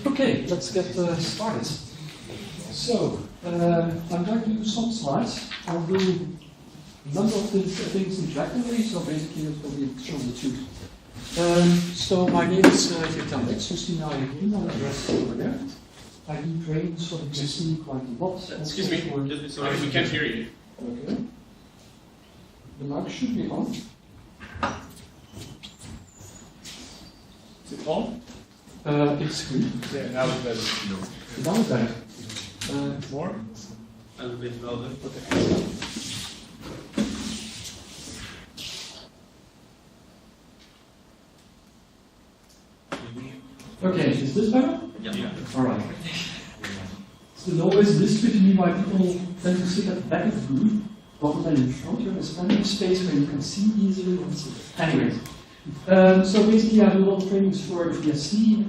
Okay, let's get started. So, I'm going to do some slides. I'll do a number of things interactively, so basically it will be shown the two. So my name is Geert. You see my email address over there. I do trainings for the PC quite a lot. Excuse me, we can't hear you. Okay. The mic should be on. Is it on? It's green. Yeah, now it's better. Now it's better. More? A little bit louder. Okay. Okay, is this better? Yeah. Alright. So there's always this between why people tend to sit at the back of the room, rather than in front. You have a standing space where you can see easily. Anyway, so basically I do a lot of trainings for VSC,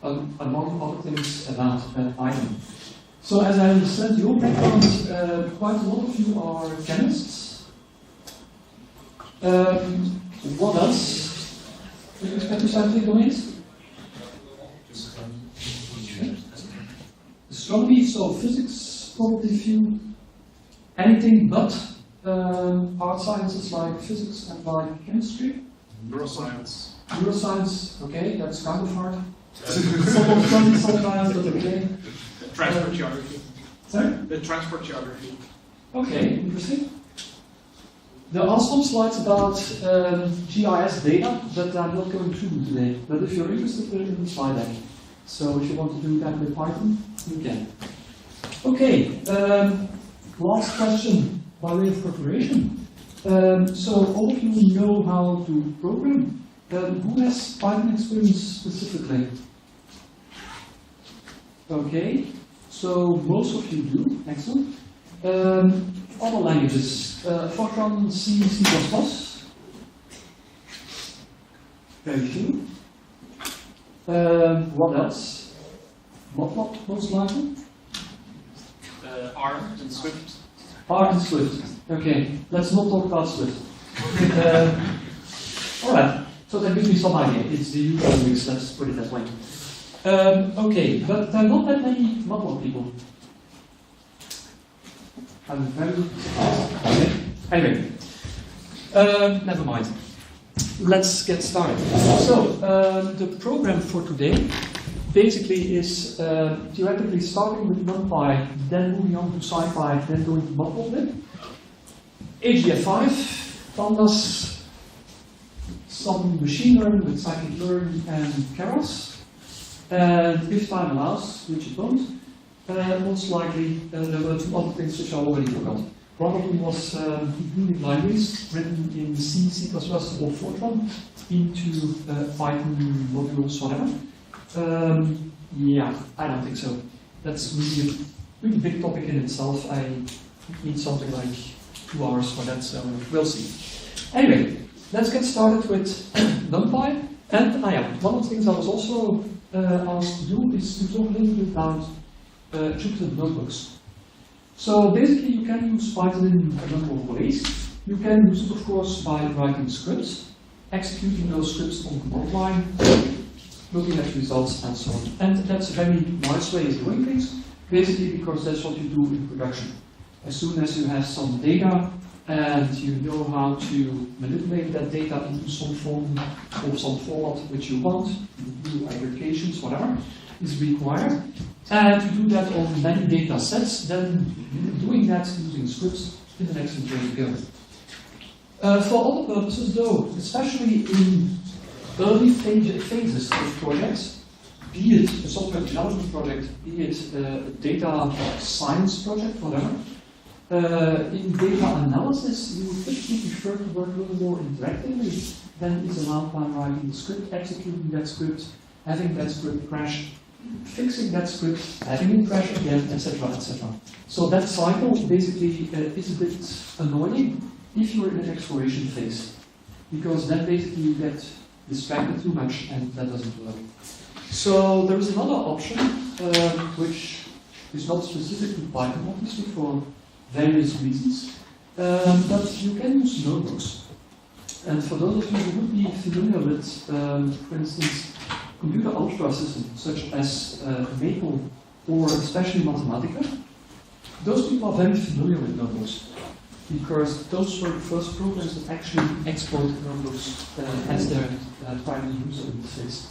among other things about Python. So as I understand your background, quite a lot of you are chemists. What else? Do you expect to start domains? Astronomy, so physics, probably few. Anything but hard sciences like physics and like chemistry. Neuroscience. Neuroscience, okay, that's kind of hard. Sometimes, but okay. Transport geography. Sorry? The transport geography. Okay, interesting. There are some slides about GIS data that I'm not going to do today, but if you're interested in the slide deck. So if you want to do that with Python, you can. Okay, last question by way of preparation. So all of you know how to program. Who has Python experience specifically? Okay, so most of you do, excellent. Other languages, Fortran, C, C++. Very few. What else? Matplotlib, most likely? R and Swift. R and Swift. Okay, let's not talk about Swift. Alright, so that gives me some idea. It's the usual mix, let's put it that way. Okay, but there are not that many Matplotlib people. I'm very surprised. Okay. Anyway, never mind. Let's get started. So, the program for today basically is theoretically starting with numpy, then moving on to scipy, then going to matplotlib. HDF5, pandas, some machine learning with scikit-learn and keras. And if time allows, which it won't, most likely there were two other things which I already forgot. One of them was including libraries written in C, C++, or Fortran into Python modules, whatever. Yeah, I don't think so. That's really a pretty big topic in itself. I need something like 2 hours for that, so we'll see. Anyway, let's get started with numpy. And one of the things I was also asked to do is to talk a little bit about Jupyter notebooks. So basically you can use Python in a number of ways. You can use it of course by writing scripts, executing those scripts on the command line, looking at results and so on. And that's a very nice way of doing things, basically because that's what you do in production. As soon as you have some data and you know how to manipulate that data into some form or some format which you want, do aggregations, whatever is required, and to do that on many data sets, then doing that using scripts is an excellent way to go. For other purposes though, especially in early phases of projects, be it a software development project, be it a data science project, whatever, in data analysis, you would typically prefer to work a little more interactively than is allowed by writing the script, executing that script, having that script crash, fixing that script, having it crash again, etc., etc. So that cycle basically is a bit annoying if you're in an exploration phase, because then basically you get distracted too much and that doesn't work. So there is another option which is not specific to Python, obviously, for various reasons. But you can use notebooks. And for those of you who would be familiar with, for instance, computer algebra systems such as Maple or especially Mathematica, those people are very familiar with notebooks because those were the first programs that actually exported notebooks as their primary user interface.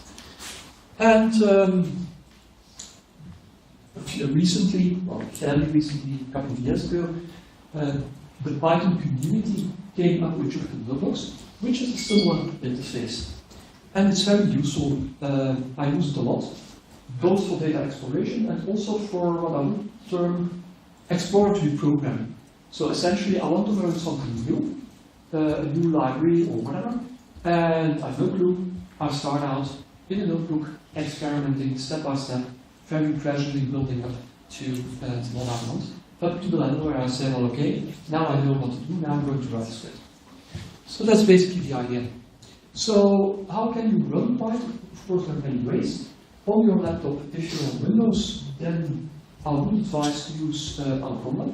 And recently, or fairly recently, a couple of years ago, the Python community came up with Jupyter Notebooks, which is a similar interface. And it's very useful. I use it a lot, both for data exploration and also for what I would term exploratory programming. So essentially, I want to learn something new, a new library or whatever, and I have no clue. I start out in a notebook, experimenting step by step, very gradually building up to what I want, up to the level where I say, well, okay, now I know what to do, now I'm going to write a script. So that's basically the idea. So how can you run Python? Of course, there are many ways. On your laptop, if you're on Windows, then I would advise to use Anaconda,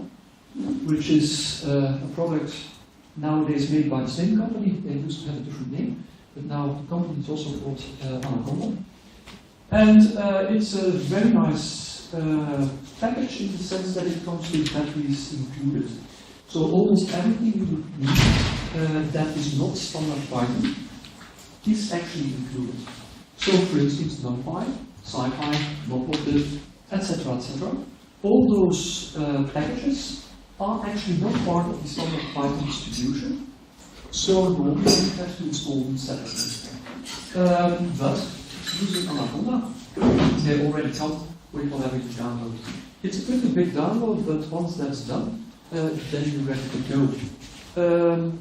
which is a product nowadays made by the same company. They used to have a different name, but now the company is also called Anaconda. And it's a very nice package in the sense that it comes with batteries included. So almost everything you would need that is not standard Python is actually included. So for instance, numpy, scipy, matplotlib, etc., etc. All those packages are actually not part of the standard Python distribution. So normally you have to install them separately. But using Anaconda, they already come with whatever you download. It's a pretty big download, but once that's done, then you're ready to go.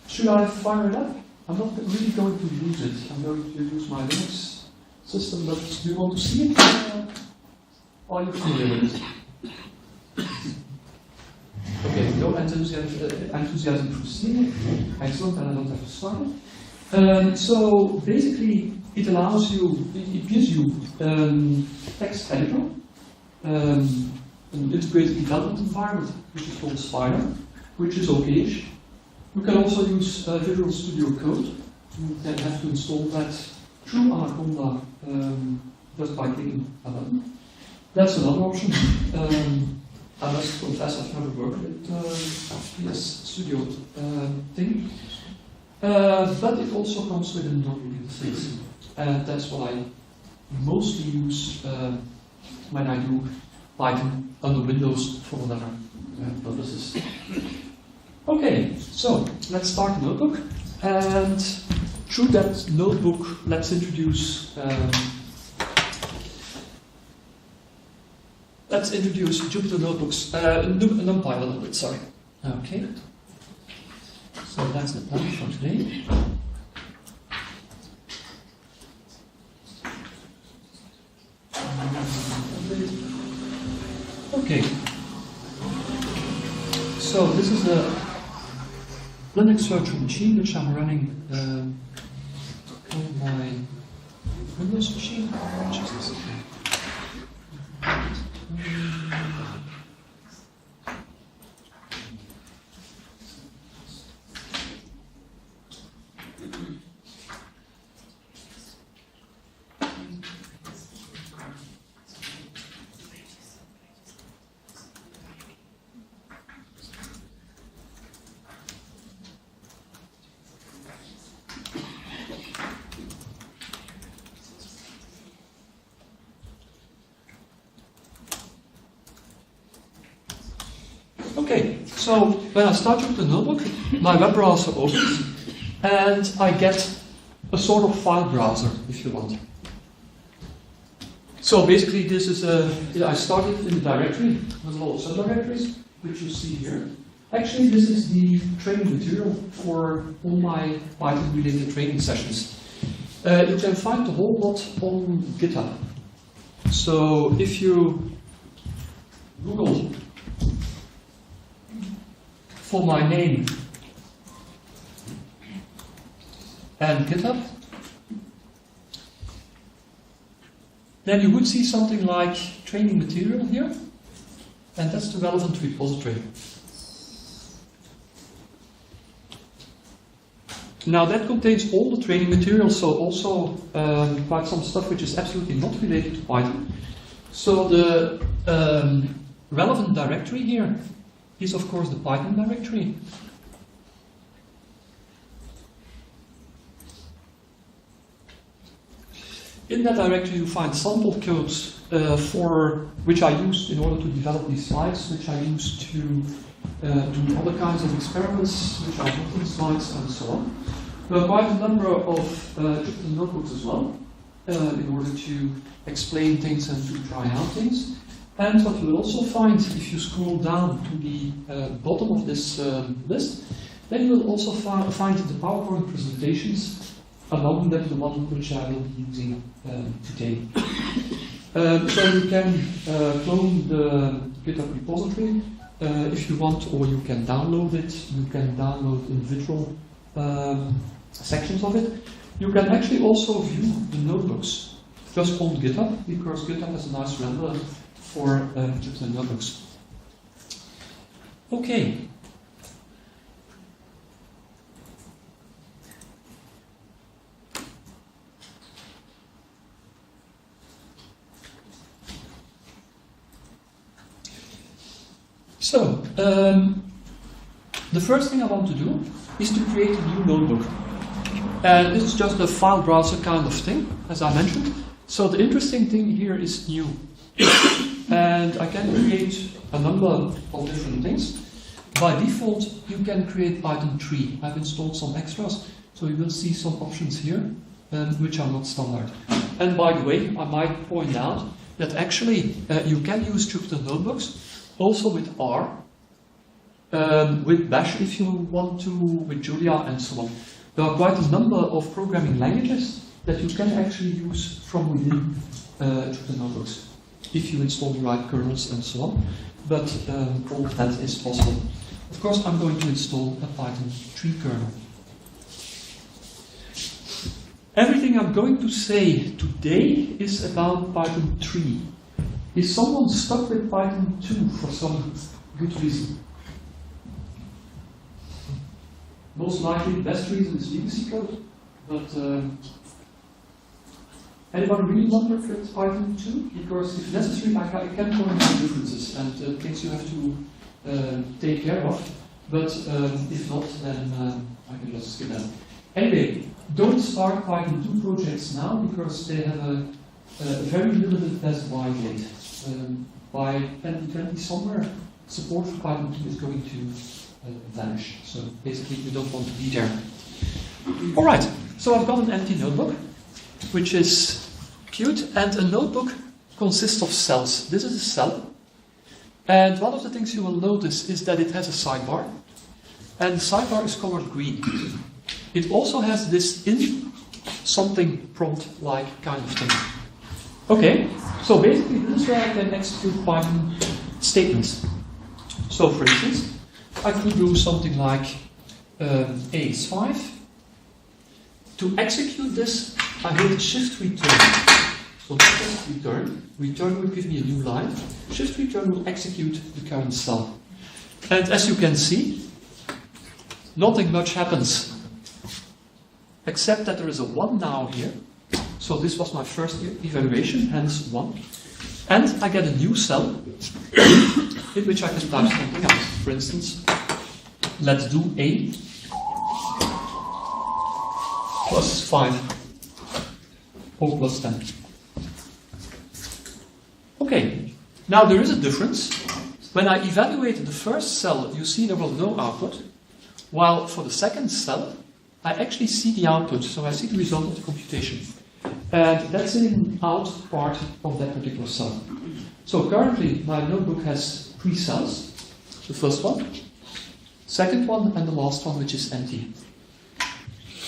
Should I fire it up? I'm not really going to use it. I'm going to use my Linux system, but do you want to see it? Are you familiar with it? Okay, no enthusiasm for seeing it. Excellent, and I don't have to start it. So basically, it allows you, it gives you text editor, an integrated development environment, which is called Spider, which is okay-ish. You can also use Visual Studio Code. You then have to install that through Anaconda just by clicking a button. That's another option. I must confess I've never worked with PS Studio thing. But it also comes with a numpy interface. And that's what I mostly use when I do Python under Windows for whatever purposes. Okay, so let's start the notebook. And through that notebook, let's introduce Jupyter Notebooks, NumPy a little bit, sorry. Okay, so that's the plan for today. Okay, so this is the Linux virtual machine which I'm running on my Windows machine. Which is this? Okay, so when I start with the notebook, my web browser opens, and I get a sort of file browser, if you want. So basically, this is I started in the directory with a lot of subdirectories, which you see here. Actually, this is the training material for all my Python-related training sessions. You can find the whole lot on GitHub. So if you Google for my name and GitHub, then you would see something like training material here, and that's the relevant repository. Now that contains all the training material, so also quite some stuff which is absolutely not related to Python. So the relevant directory here is of course the Python directory. In that directory you find sample codes for which I used in order to develop these slides, which I used to do other kinds of experiments, which I put in slides and so on. There are quite a number of Jupyter notebooks as well, in order to explain things and to try out things. And what you will also find, if you scroll down to the bottom of this list, then you will also find the PowerPoint presentations, among them the one which I will be using today. So you can clone the GitHub repository if you want, or you can download it. You can download individual sections of it. You can actually also view the notebooks just on GitHub, because GitHub has a nice renderer for Jupyter notebooks. Okay. So, the first thing I want to do is to create a new notebook. And this is just a file browser kind of thing, as I mentioned. So the interesting thing here is new. And I can create a number of different things. By default, you can create Python 3. I've installed some extras, so you will see some options here, which are not standard. And by the way, I might point out that actually you can use Jupyter notebooks also with R, with Bash if you want to, with Julia and so on. There are quite a number of programming languages that you can actually use from within Jupyter notebooks, if you install the right kernels and so on. But all of that is possible. Of course, I'm going to install a Python 3 kernel. Everything I'm going to say today is about Python 3. Is someone stuck with Python 2 for some good reason? Most likely the best reason is legacy code, but anybody really wonder if it's Python 2? Because if necessary, I can point out differences and things you have to take care of, but if not, then I can just skip that. Anyway, don't start Python 2 projects now, because they have a very limited best buy date. By 2020 somewhere, support for Python 2 is going to vanish. So basically you don't want to be there. Alright, so I've got an empty notebook, which is cute, and a notebook consists of cells. This is a cell, and one of the things you will notice is that it has a sidebar, and the sidebar is colored green. It also has this in something prompt-like kind of thing. Okay, so basically this is where I can execute Python statements. So for instance, I could do something like A is 5. To execute this, I hit shift return. So shift return. Return will give me a new line. Shift return will execute the current cell. And as you can see, nothing much happens, except that there is a 1 now here. So this was my first evaluation, hence 1. And I get a new cell in which I can type something else. For instance, let's do A plus 5 or plus 10. Okay, now there is a difference. When I evaluated the first cell, you see there was no output, while for the second cell, I actually see the output, so I see the result of the computation. And that's in out part of that particular cell. So currently, my notebook has 3 cells. The first one, second one, and the last one, which is empty.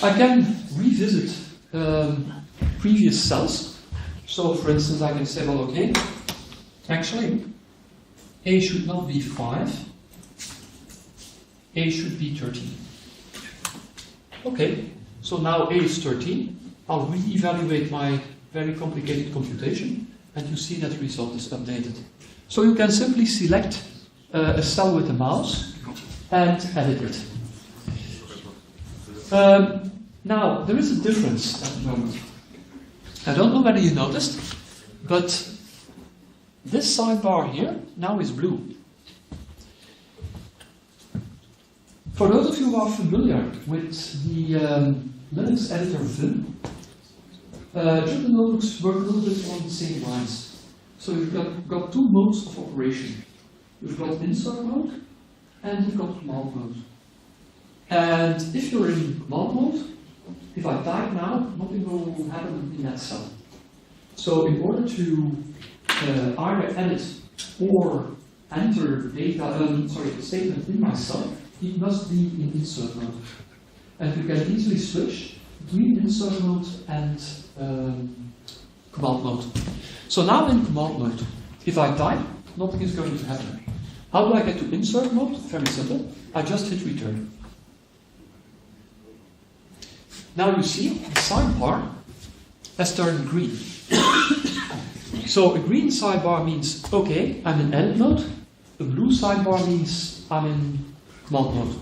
I can revisit previous cells. So for instance, I can say, well, okay, actually, A should not be 5. A should be 13. Okay, so now A is 13. I'll re-evaluate my very complicated computation, and you see that the result is updated. So you can simply select a cell with a mouse and edit it. Now, there is a difference at the moment. I don't know whether you noticed, but this sidebar here now is blue. For those of you who are familiar with the Linux editor Vim, Jupyter notebooks work a little bit along the same lines. So you've got two modes of operation. You've got insert mode and you've got command mode. And if you're in command mode, if I type now, nothing will happen in that cell. So in order to either edit or enter data, a statement in my cell, it must be in insert mode. And you can easily switch between insert mode and command mode. So now in command mode, if I type, nothing is going to happen. How do I get to insert mode? Very simple. I just hit return. Now you see the sidebar has turned green. So a green sidebar means, okay, I'm in edit mode. A blue sidebar means I'm in command mode.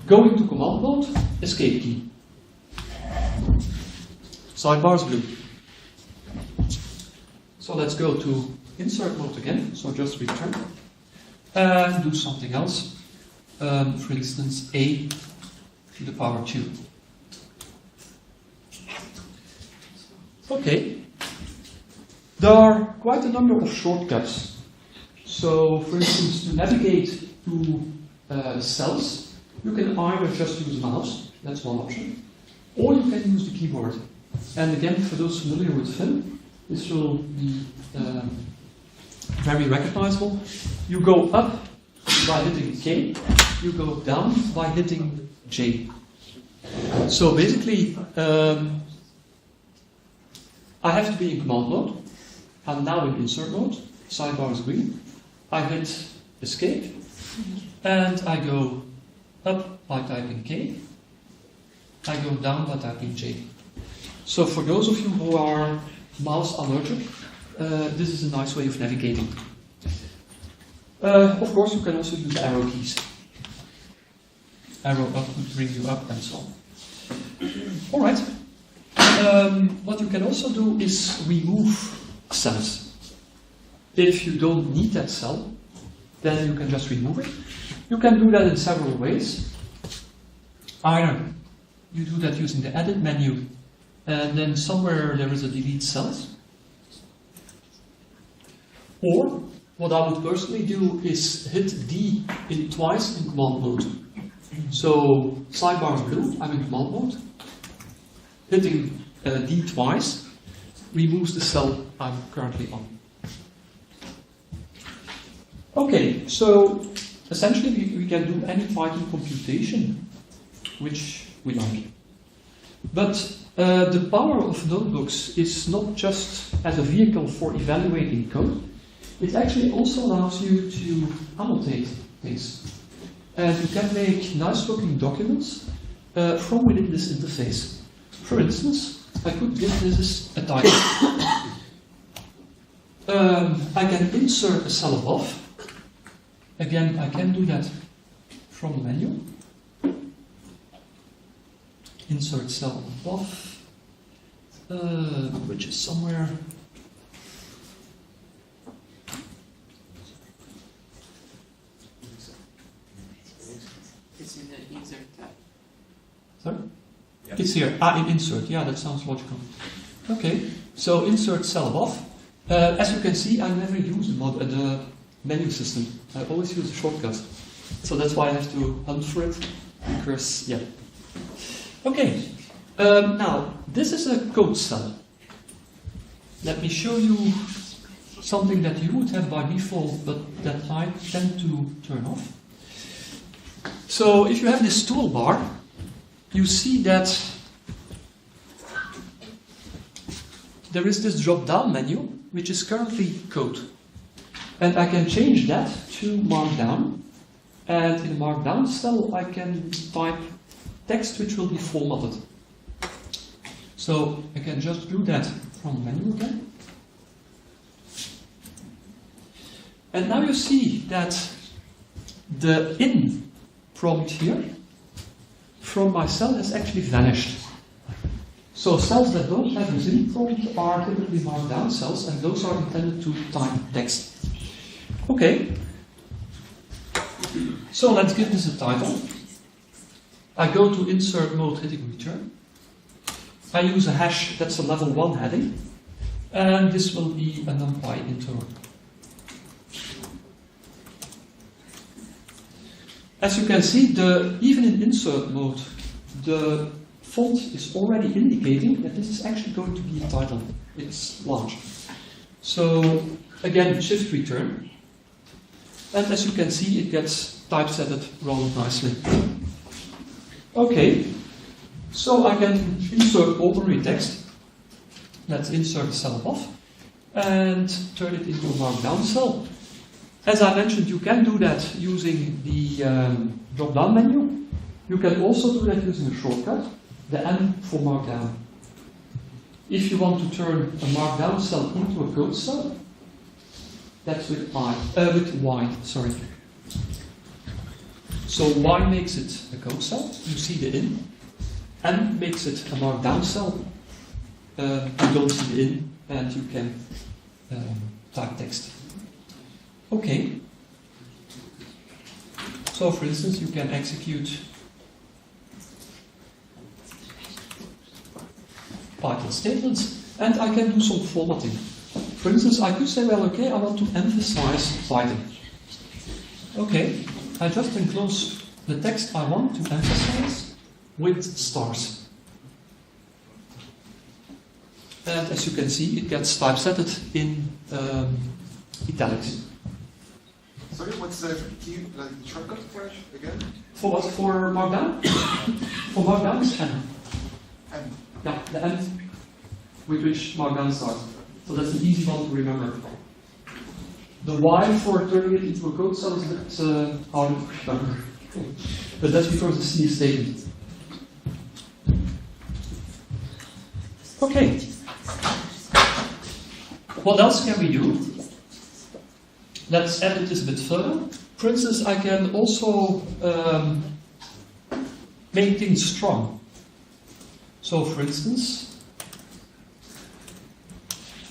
Going to command mode, escape key. Sidebar is blue. So let's go to insert mode again. So just return and do something else. For instance, a to the power 2. Okay. There are quite a number of shortcuts. So, for instance, to navigate to cells, you can either just use a mouse, that's one option, or you can use the keyboard. And again, for those familiar with Vim, this will be very recognizable. You go up by hitting K, you go down by hitting J. So basically, I have to be in command mode. I'm now in insert mode, sidebar is green. I hit escape, and I go up by typing K. I go down by typing J. So for those of you who are mouse allergic, this is a nice way of navigating. Of course, you can also use arrow keys. Arrow up would bring you up, and so on. All right. What you can also do is remove cells. If you don't need that cell, then you can just remove it. You can do that in several ways. Either you do that using the edit menu, and then somewhere there is a delete cells. Or what I would personally do is hit D twice in command mode. So sidebar is blue, I'm in command mode. Hitting D twice removes the cell I'm currently on. Okay, so essentially we can do any Python computation which we like. But the power of notebooks is not just as a vehicle for evaluating code, it actually also allows you to annotate things. And you can make nice looking documents from within this interface. For instance, I could give this a title. I can insert a cell above. Again, I can do that from the menu. Insert cell above, which is somewhere. It's in the insert tab. Sorry? Yeah. It's here. In insert. Yeah, that sounds logical. Okay, so insert cell above. As you can see, I never use the menu system. I always use a shortcut. So that's why I have to hunt for it. Because, yeah. Okay, now, this is a code cell. Let me show you something that you would have by default, but that I tend to turn off. So, if you have this toolbar, you see that there is this drop-down menu, which is currently code. And I can change that to Markdown. And in the Markdown cell, I can type text which will be formatted. So I can just do that from menu again. And now you see that the in prompt here from my cell has actually vanished. So cells that don't have this in prompt are typically marked down cells, and those are intended to type text. Okay. So let's give this a title. I go to insert mode, hitting return. I use a hash, that's a level 1 heading. And this will be a numpy into. As you can see, even in insert mode, the font is already indicating that this is actually going to be a title. It's large. So again, shift return. And as you can see, it gets typesetted rather nicely. Okay, so I can insert ordinary text. Let's insert the cell above and turn it into a markdown cell. As I mentioned, you can do that using the drop-down menu. You can also do that using a shortcut, the M for markdown. If you want to turn a markdown cell into a code cell, that's with Y, sorry. So Y makes it a code cell, you see the in. M makes it a markdown cell. You don't see the in, and you can type text. Okay. So for instance, you can execute Python statements, and I can do some formatting. For instance, I could say, well, okay, I want to emphasize Python. Okay, I just enclose the text I want to emphasize with stars. And as you can see, it gets typesetted in italics. Sorry, what's the key shortcut for it again? For what? For markdown? For markdown is N. And Yeah, the N with which markdown starts. So that's an easy one to remember. The Y for turning it into a code cell is a bit hard to remember. But that's because it's C statement. Okay. What else can we do? Let's edit this a bit further. For instance, I can also make things strong. So for instance,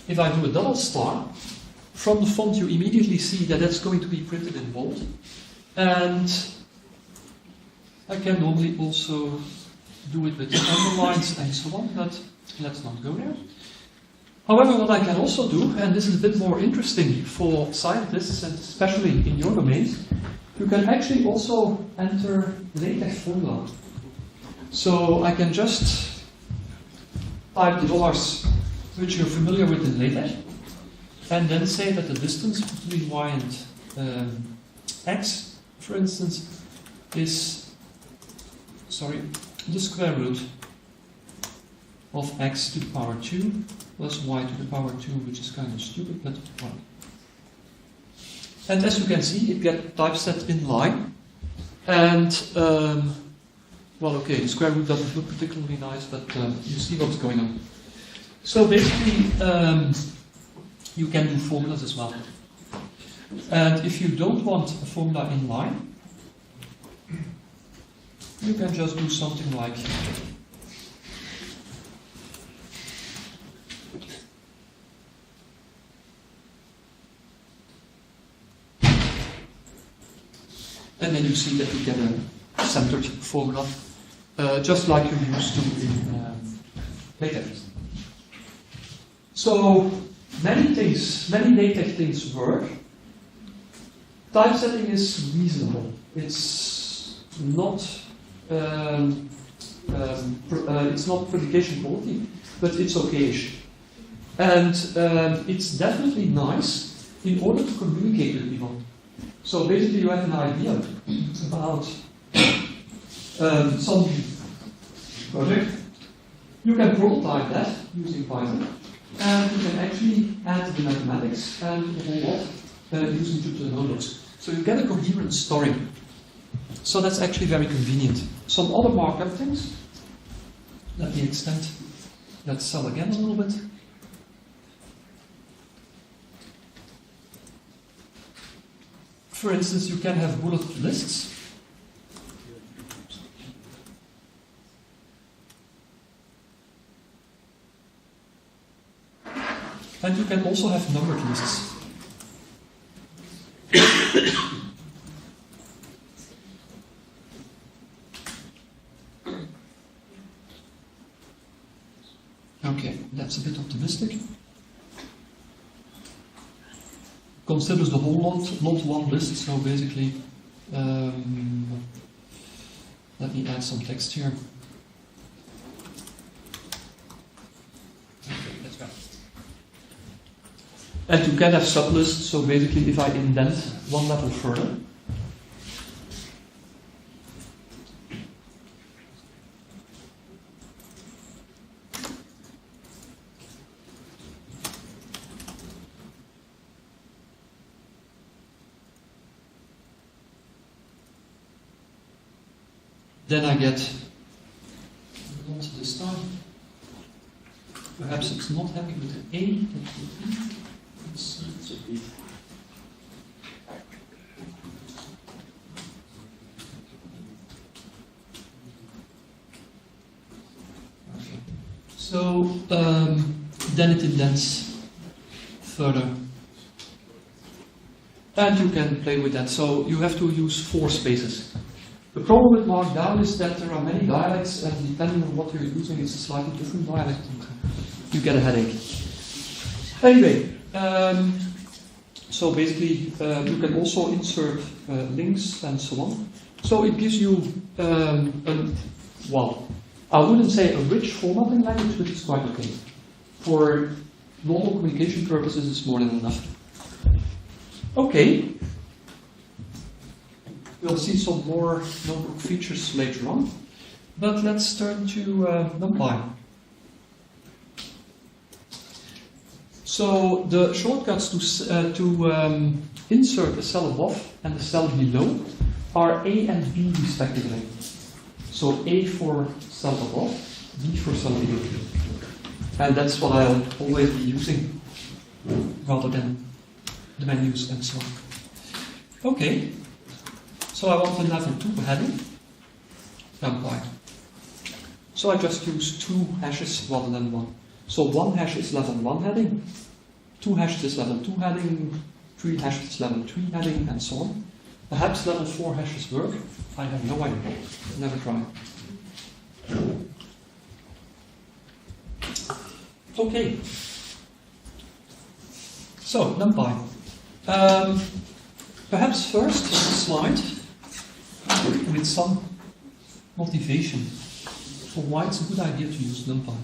if I do a double star, from the font you immediately see that that's going to be printed in bold. And I can normally also do it with underlines and so on, but let's not go there. However, what I can also do, and this is a bit more interesting for scientists, and especially in your domains, you can actually also enter LaTeX formula. So I can just type the dollars which you're familiar with in LaTeX, and then say that the distance between y and x, for instance, is, the square root of x to the power 2 plus y to the power 2, which is kind of stupid, but 1. And as you can see, it gets typeset in line. And, well, okay, the square root doesn't look particularly nice, but you see what's going on. So basically, you can do formulas as well. And if you don't want a formula in line, you can just do something like and then you see that you get a centered formula, just like you used to in LaTeX. So many LaTeX things work. Typesetting is reasonable. It's not publication quality, but it's okayish. And it's definitely nice in order to communicate with people. So basically you have an idea about some project. You can prototype that using Python. And you can actually add the mathematics and a whole lot using tutorial notebooks. So you get a coherent story. So that's actually very convenient. Some other markup things. Let me extend that cell again a little bit. For instance, you can have bullet lists. And you can also have numbered lists. Okay, that's a bit optimistic. Considers the whole lot, not one list, so basically, let me add some text here. Okay, let's go. And you can have sublists, so basically if I indent one level further, then I get, not this time, perhaps it's not happy with the A. Okay. So then it indents further. And you can play with that. So you have to use 4 spaces. The problem with Markdown is that there are many dialects, and depending on what you're using, it's a slightly different dialect. You get a headache. Anyway, so basically, you can also insert links and so on. So it gives you, well, I wouldn't say a rich formatting language, but it's quite okay. For normal communication purposes, it's more than enough. Okay. We'll see some more notebook features later on, but let's turn to numpy. So the shortcuts to insert a cell above and the cell below are A and B respectively. So A for cell above, B for cell below. And that's what I'll always be using, rather than the menus and so on. Okay. So I want a level 2 heading, numpy. So I just use 2 hashes rather than 1. So 1 hash is level 1 heading, 2 hashes is level 2 heading, 3 hashes is level 3 heading, and so on. Perhaps level 4 hashes work. I have no idea. Never tried. Okay. So numpy. Perhaps first a slide with some motivation for why it's a good idea to use numpy.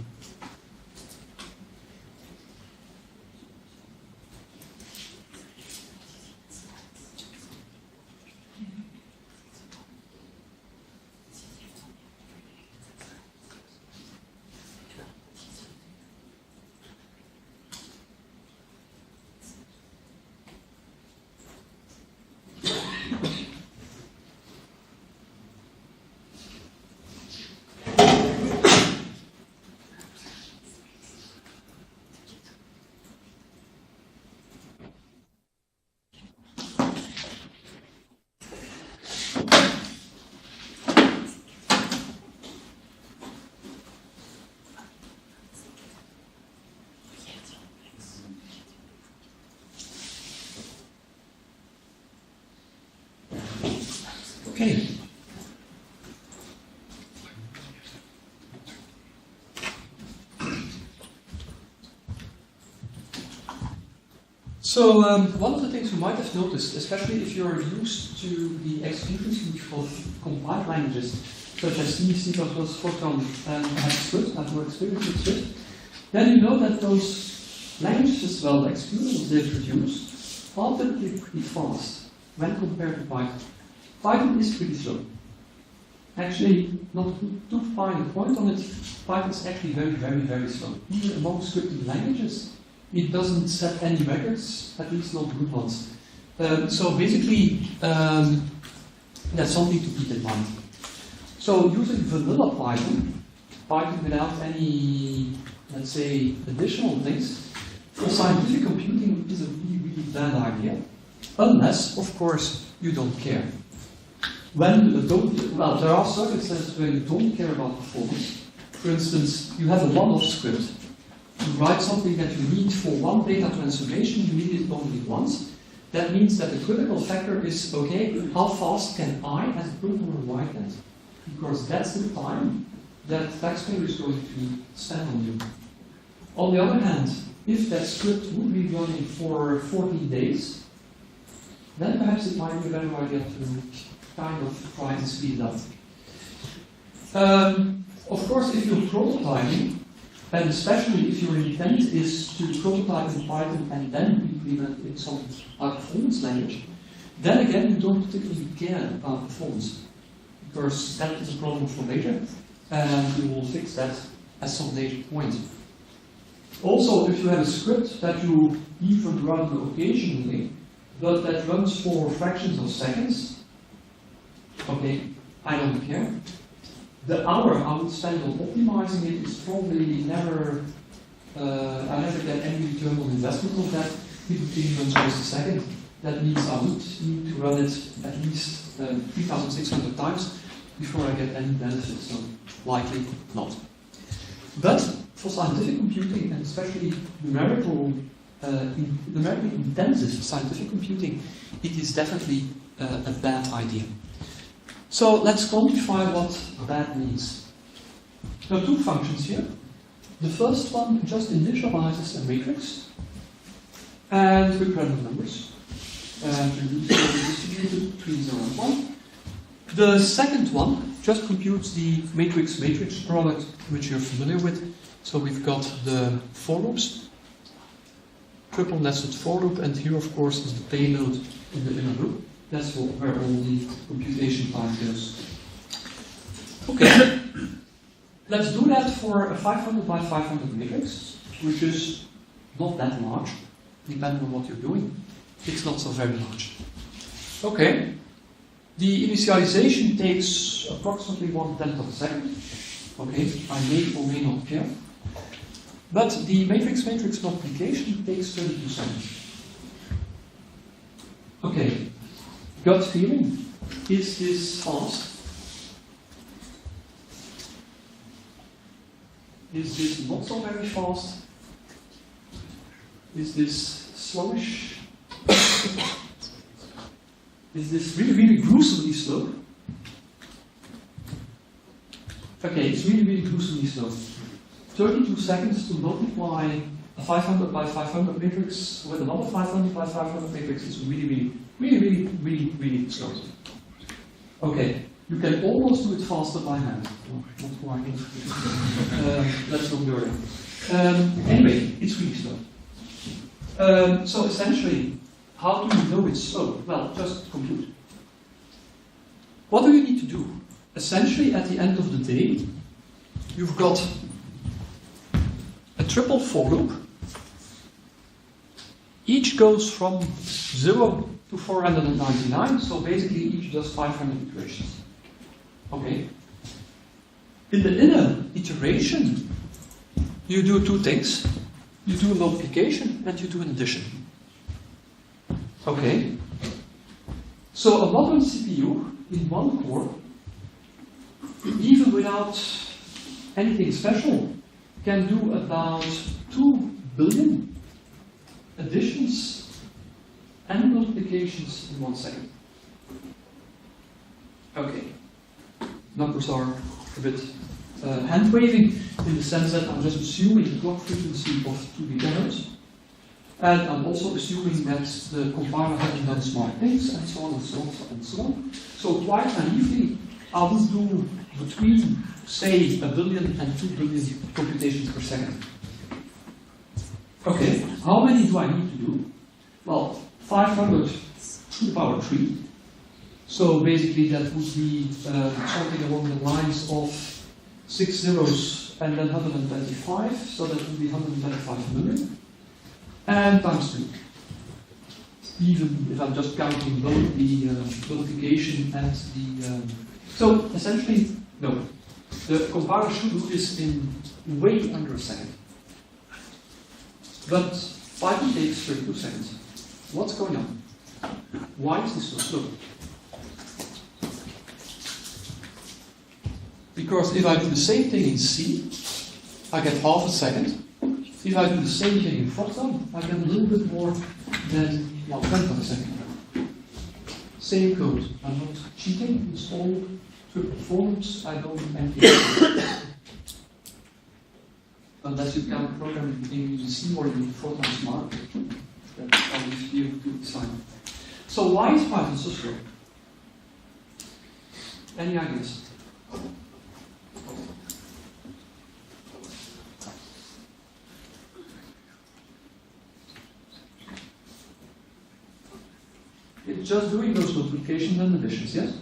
Okay. So one of the things you might have noticed, especially if you're used to the execution of compiled languages, such as C, C++, Fortran, and Swift, and more experience with Swift, then you know that those languages, well, the executables they produce, are typically pretty fast when compared to Python. Python is pretty slow. Actually, not to find a point on it, Python is actually very, very, very slow. Even among scripted languages, it doesn't set any records, at least not good ones. So basically, that's something to keep in mind. So using vanilla Python, Python without any, let's say, additional things, for scientific computing is a really, really bad idea. Unless, of course, you don't care. Well, there are circumstances where you don't care about performance. For instance, you have a one-off script. You write something that you need for one data transformation, you need it only once. That means that the critical factor is, okay, how fast can I, as a programmer, write that? Because that's the time that the taxpayer is going to spend on you. On the other hand, if that script would be running for 14 days, then perhaps it might be a better idea to kind of try to speed it up. Of course, if you're prototyping, and especially if your intent is to prototype in Python and then implement in some high-performance language, then again you don't particularly care about performance, because that is a problem for later, and you will fix that at some later point. Also, if you have a script that you even run occasionally, but that runs for fractions of seconds, okay, I don't care. The hour I would spend on optimizing it is probably never, I never get any return on investment of that. If it runs twice a second, that means I would need to run it at least 3,600 times before I get any benefit, so likely not. But for scientific computing, and especially numerically intensive scientific computing, it is definitely a bad idea. So let's quantify what bad means. There are two functions here. The first one just initializes a matrix and with random numbers and distributed between 0 and 1. The second one just computes the matrix product which you're familiar with. So we've got the for loops, triple nested for loop, and here of course is the payload in the inner loop. That's where all the computation time goes. Okay, let's do that for a 500 by 500 matrix, which is not that large, depending on what you're doing. It's not so very large. Okay, the initialization takes approximately 1/10 of a second. Okay, I may or may not care. But the matrix multiplication takes 32 seconds. Okay. Gut feeling, is this fast? Is this not so very fast? Is this slowish? Is this really, really gruesomely slow? Okay, it's really, really gruesomely slow. 32 seconds to multiply a 500 by 500 matrix with another 500 by 500 matrix is really slow. Okay, you can almost do it faster by hand. Oh, not quite. Let's not go there. Anyway, it's really slow. So essentially, how do you know it's slow? Well, just compute. What do you need to do? Essentially, at the end of the day, you've got a triple for loop. Each goes from 0 to 499, so basically each does 500 iterations. Okay. In the inner iteration, you do two things. You do a multiplication and you do an addition. Okay. So a modern CPU in one core, even without anything special, can do about 2 billion additions and multiplications in 1 second. Okay. Numbers are a bit hand-waving in the sense that I'm just assuming the clock frequency of 2 GHz. And I'm also assuming that the compiler hasn't done smart things, and so on and so on and so on. So quite naively, I would do between, say, 1 billion and 2 billion computations per second. Okay, how many do I need to do? Well, 500 to the power 3. So basically that would be something along the lines of 6 zeros and then 125, so that would be 125 million. And times 2. Even if I'm just counting both the multiplication and the... So essentially, no. The compiler should do this in way under a second. But Python takes 32 seconds. What's going on? Why is this so slow? Because if I do the same thing in C, I get half a second. If I do the same thing in Python, I get a little bit more than 1/10 of a second. Same code. I'm not cheating. It's all to performance. I don't do anything. Unless you can program in C or in Python Smart. That's how you design. So why is Python so slow? Any ideas? It's just doing those multiplications and additions, yes?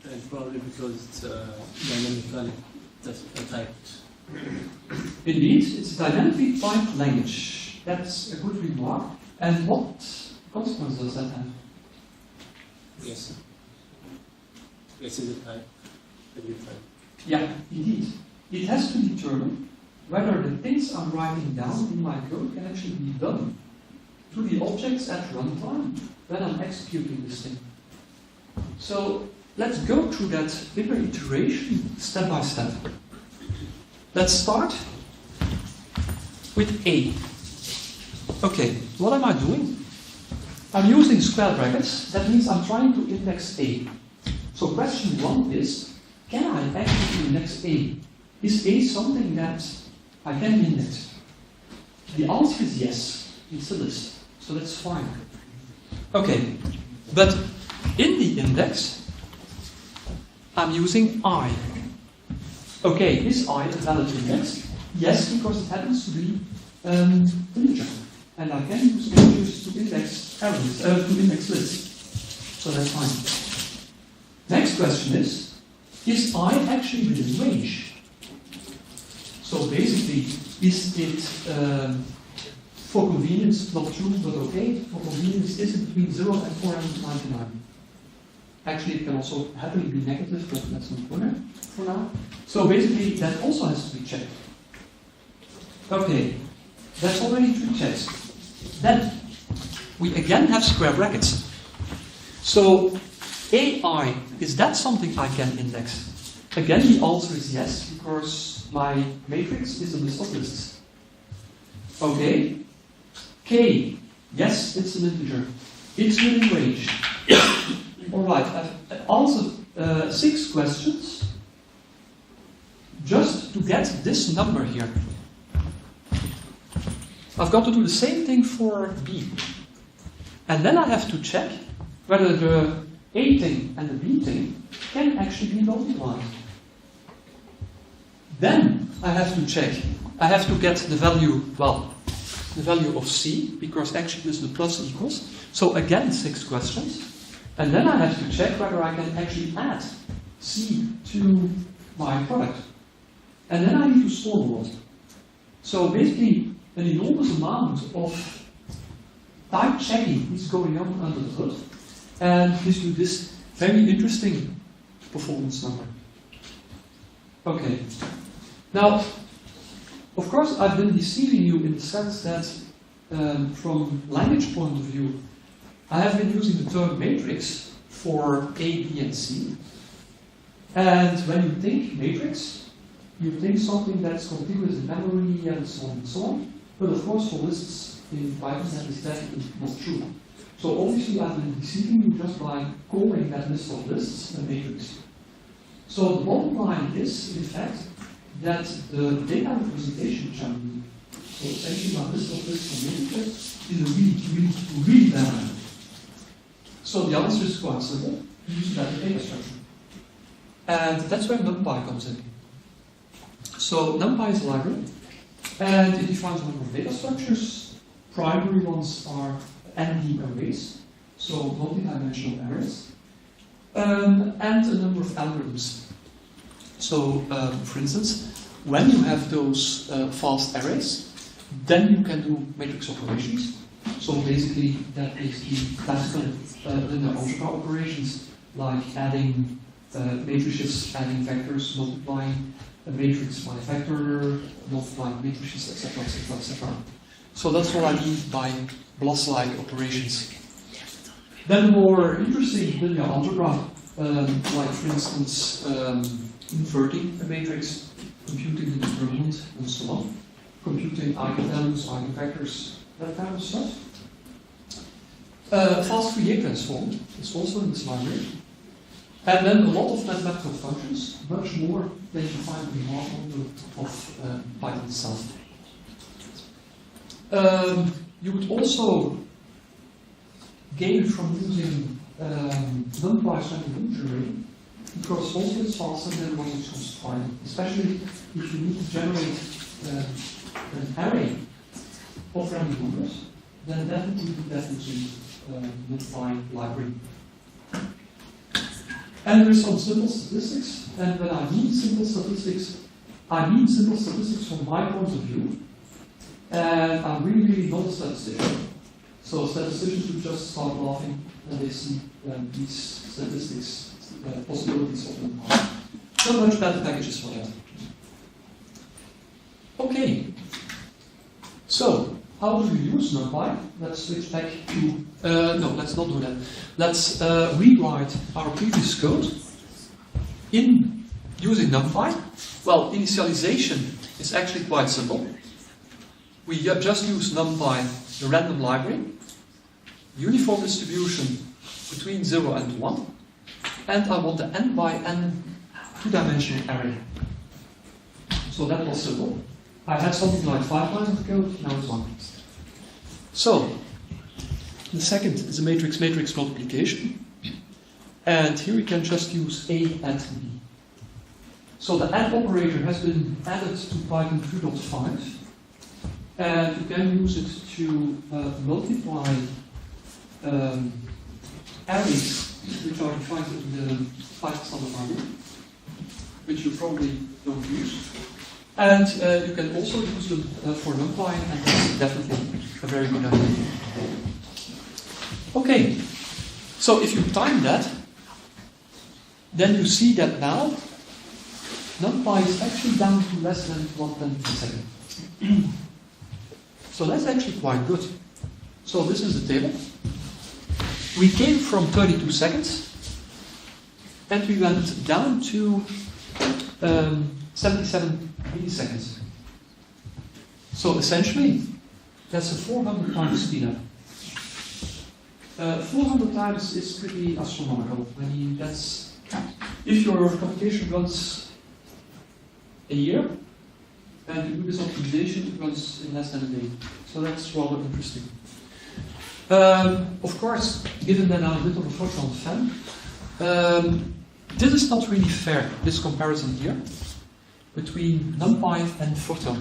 And probably because it's dynamically typed. Indeed, it's a dynamically typed language. That's a good remark. And what consequence does that have? Yes. Yes, is a type. Every type. Yeah, indeed. It has to determine whether the things I'm writing down in my code can actually be done to the objects at runtime when I'm executing this thing. So let's go through that bigger iteration step by step. Let's start with A. Okay, what am I doing? I'm using square brackets. That means I'm trying to index A. So question 1 is, can I actually index A? Is A something that I can index? The answer is yes. It's a list. So that's fine. Okay, but in the index, I'm using I. Okay, is I a valid index? Yes, because it happens to be integer. And I can use integers to index arrays, to index lists. So that's fine. Next question is I actually within range? So basically, is it for convenience not true, but okay? For convenience, is it between 0 and 499? Actually, it can also happily be negative, but let's not go there for now. So basically, that also has to be checked. Okay, that's already 3 checks. Then, we again have square brackets. So, AI, is that something I can index? Again, the answer is yes, because my matrix is a list of lists. Okay. K, yes, it's an integer. It's within range. Alright, I've answered 6 questions just to get this number here. I've got to do the same thing for B. And then I have to check whether the A thing and the B thing can actually be multiplied. Then I have to check. I have to get the value, well, the value of C, because actually this is the plus equals. So again, 6 questions. And then I have to check whether I can actually add C to my product. And then I need to store the world. So basically, an enormous amount of type checking is going on under the hood. And gives you this very interesting performance number. Okay. Now, of course, I've been deceiving you in the sense that, from language point of view, I have been using the term matrix for A, B, and C. And when you think matrix, you think something that's contiguous in memory and so on and so on. But of course, for lists in Python, that is definitely not true. So obviously, I've been deceiving you just by calling that list of lists a matrix. So the bottom line is, in fact, that the data representation channel, so essentially my list of lists of matrices, is a really bad one. So the answer is quite simple. You use that data structure. And that's where numpy comes in. So numpy is a library, and it defines a number of data structures. Primary ones are ND arrays, so multi-dimensional arrays, and a number of algorithms. So, for instance, when you have those fast arrays, then you can do matrix operations. So basically, that is the classical linear algebra operations, like adding matrices, adding vectors, multiplying a matrix by a vector, multiplying matrices, etc., etc., etc. So that's what I mean by BLAS-like operations. Then more interesting linear algebra, like for instance inverting a matrix, computing the determinant, and so on. Computing eigenvalues, eigenvectors, that kind of stuff. Fast Fourier transform is also in this library. And then a lot of mathematical functions, much more than you find in the hard module of Python itself. You would also gain from using numpy array, because also it's faster than what it comes to Python, especially if you need to generate an array of random numbers, then definitely do that using numpy library. And there's some simple statistics, and when I mean simple statistics, I mean simple statistics from my point of view, and I'm really not a statistician. So statisticians would just start laughing when they see these statistics, possibilities of numpy. Not much better packages for that. Okay, so how do we use numpy? Let's switch back to, no, let's not do that. Let's rewrite our previous code in using numpy. Well, initialization is actually quite simple. We just use numpy, the random library, uniform distribution between 0 and 1, and I want the n by n two-dimensional array. So that was simple. I had something like 5 lines of code, now it's 1. So, the second is a matrix-matrix multiplication. And here we can just use A and B. So the add operator has been added to Python 3.5. And you can use it to multiply arrays which are defined in the Python standard library, which you probably don't use. And you can also use them for numpy, and that's definitely a very good idea. Okay, so if you time that, then you see that now numpy is actually down to less than 1/10 per second. So that's actually quite good. So this is the table. We came from 32 seconds, and we went down to 77 milliseconds. So essentially, that's a 400 times speedup. 400 times is pretty astronomical. I mean, that's if your computation runs a year, and you do this optimization, it runs in less than a day. So that's rather interesting. Of course, given that I'm a bit of a Fortran fan, this is not really fair, this comparison here, between NumPy and Fortran.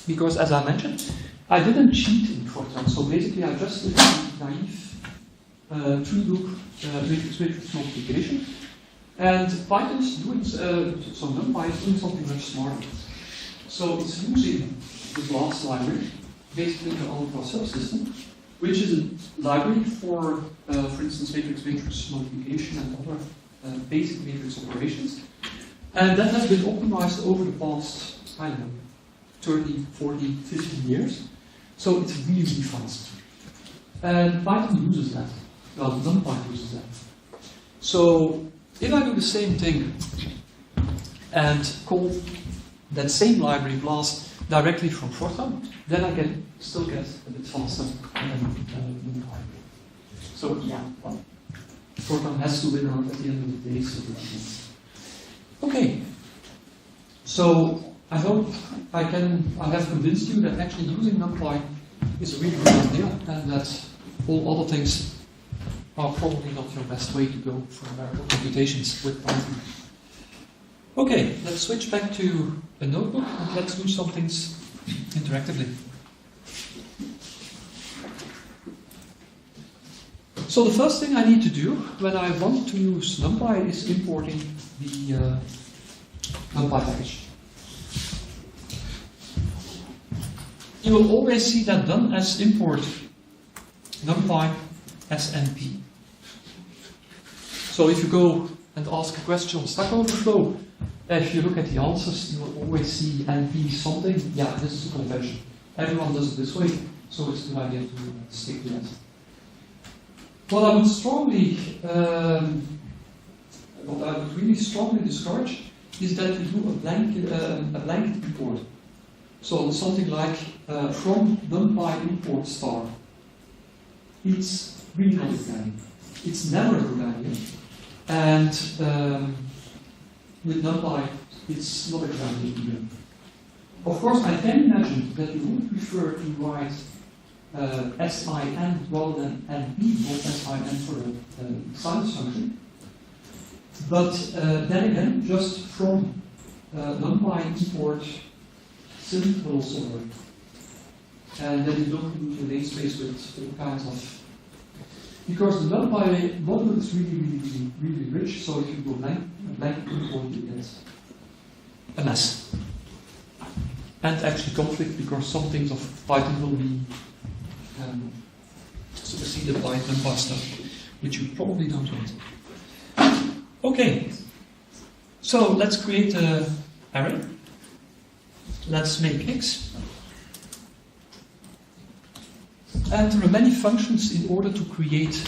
Because as I mentioned, I didn't cheat in Fortran, so basically I just did a naive tree-loop matrix multiplication. And Python is doing, so NumPy is doing something much smarter. So it's using the BLAS library, basically the algebra subsystem, which is a library for instance, matrix multiplication and other basic matrix operations. And that has been optimized over the past, I don't know, 30, 40, 50 years. So it's really, really fast. And Python uses that. Well, NumPy uses that. So if I do the same thing and call that same library BLAS directly from Fortran, then I can still get a bit faster than NumPy. So yeah, well, Fortran has to win out at the end of the day. So okay, so I hope I have convinced you that actually using NumPy is a really good idea, and that all other things are probably not your best way to go for numerical computations with Python. Okay, let's switch back to a notebook and let's do some things interactively. So the first thing I need to do when I want to use NumPy is importing the NumPy package. You will always see that done as import NumPy SNP. So if you go and ask a question on Stack Overflow, if you look at the answers, you will always see NP something. Yeah, this is a convention. Everyone does it this way, so it's a good idea to stick to that. What I would really strongly discourage is that you do a blanket import. So something like from numpy import star. It's really not a good idea. It's never a good idea. And with numpy, it's not a good idea either. Of course, I can imagine that you would prefer to write sin rather than np, or sin for the silence function. But then again, just from numpy import sim will also work. And then you don't need your namespace with all kinds of. Because the numpy module is really rich, so if you go blank import, you get a mess. And actually conflict, because some things of Python will be superseded by numpy stuff, which you probably don't want. Okay, so let's create an array. Let's make x. And there are many functions in order to create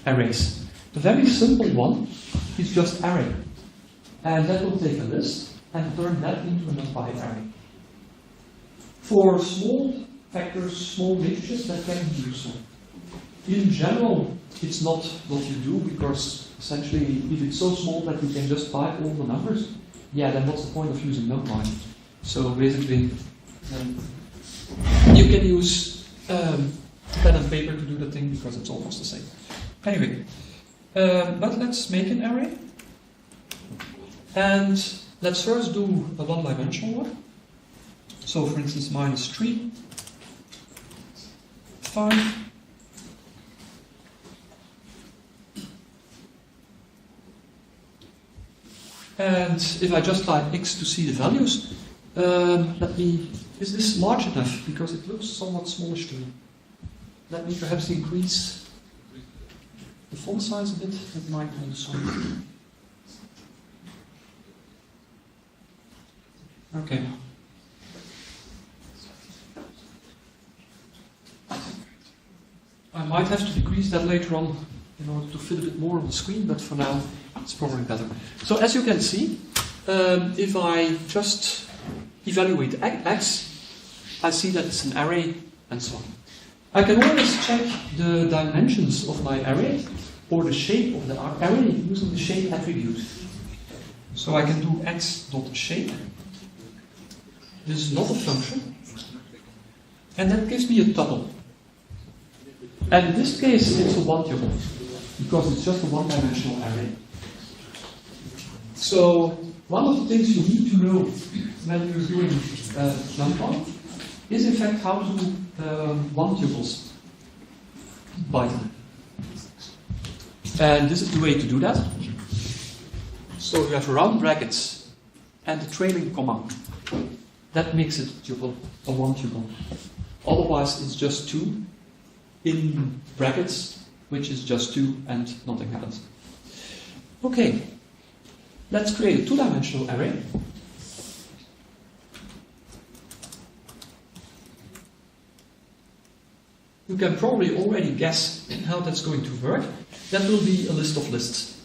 arrays. The very simple one is just array. And that will take a list and turn that into a numpy array. For small factors, small integers, that can be useful. In general, it's not what you do, because essentially, if it's so small that you can just type all the numbers, yeah, then what's the point of using numpy? So basically, you can use pen and paper to do the thing, because it's almost the same. Anyway, but let's make an array. And let's first do a one-dimensional one. So for instance, -3, 5, and if I just type x to see the values, is this large enough? Because it looks somewhat smallish to me. Let me perhaps increase the font size a bit. That might also. Okay. I might have to decrease that later on in order to fit a bit more on the screen, but for now it's probably better. So as you can see, if I just evaluate x, I see that it's an array and so on. I can always check the dimensions of my array or the shape of the array using the shape attribute. So I can do x.shape. This is not a function. And that gives me a tuple. And in this case, it's a one-tuple, because it's just a one-dimensional array. So one of the things you need to know when you're doing numpy is in fact how to do one-tuples Python. And this is the way to do that. So you have round brackets and the trailing comma. That makes it tuple, a one-tuple. Otherwise, it's just 2 in brackets, which is just 2 and nothing happens. Okay, let's create a two-dimensional array. You can probably already guess how that's going to work. That will be a list of lists.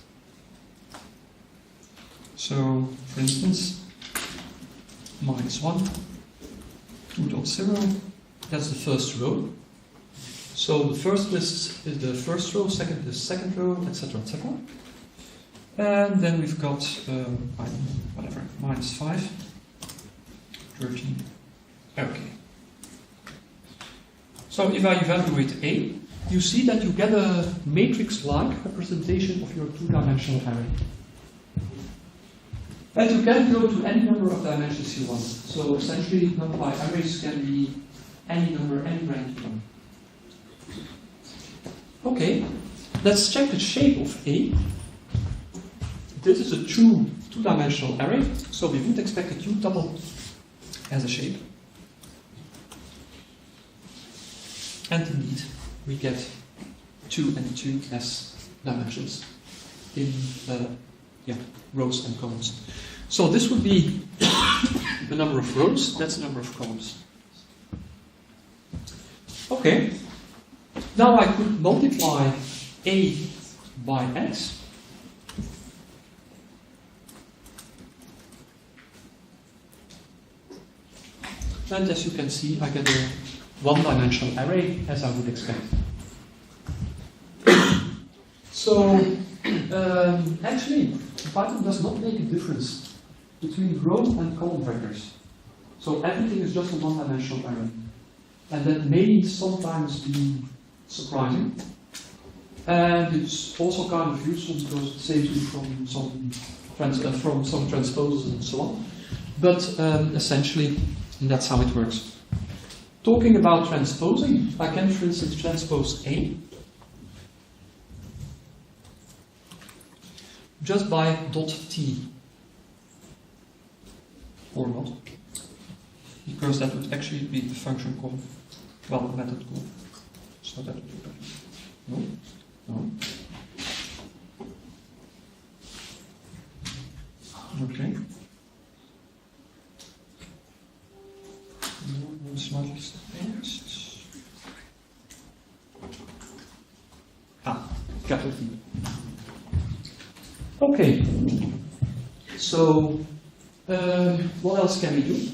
So, for instance, -1, 2.0, that's the first row. So the first list is the first row, second is second row, etc., etc. And then we've got, whatever, -5, 13, okay. So if I evaluate A, you see that you get a matrix-like representation of your two-dimensional array. And you can go to any number of dimensions you want. So essentially, numpy arrays can be any number, any rank you want. Okay, let's check the shape of A. This is a true two-dimensional array, so we would expect a tuple as a shape. And indeed, we get 2 and 2 as dimensions in rows and columns. So this would be the number of rows, that's the number of columns. Okay. Now I could multiply a by x. And as you can see, I get a one-dimensional array, as I would expect. So, actually, Python does not make a difference between row and column vectors. So everything is just a one-dimensional array. And that may sometimes be surprising. And it's also kind of useful because it saves you from some transposers and so on. But essentially, that's how it works. Talking about transposing, I can, for instance, transpose A just by .t or not, because that would actually be the function call, well, the method call. So that would be better. No, no. Okay. Capital T. Okay, so what else can we do?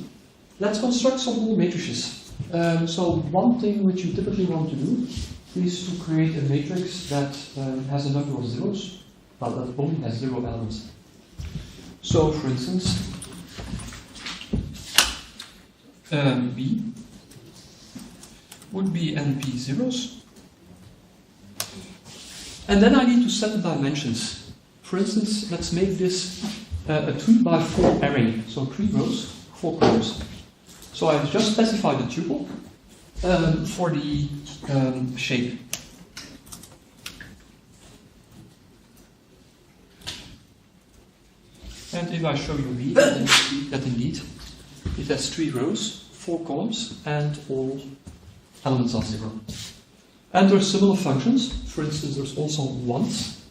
Let's construct some more matrices. So one thing which you typically want to do is to create a matrix that has a number of zeros, but that only has 0 elements. So for instance, B would be NP zeros. And then I need to set the dimensions. For instance, let's make this a 3x4 array. So 3 rows, 4 columns. So I've just specified the tuple for the shape. And if I show you B, then you see that indeed it has 3 rows, 4 columns, and all elements are 0. And there are similar functions. For instance, there's also once.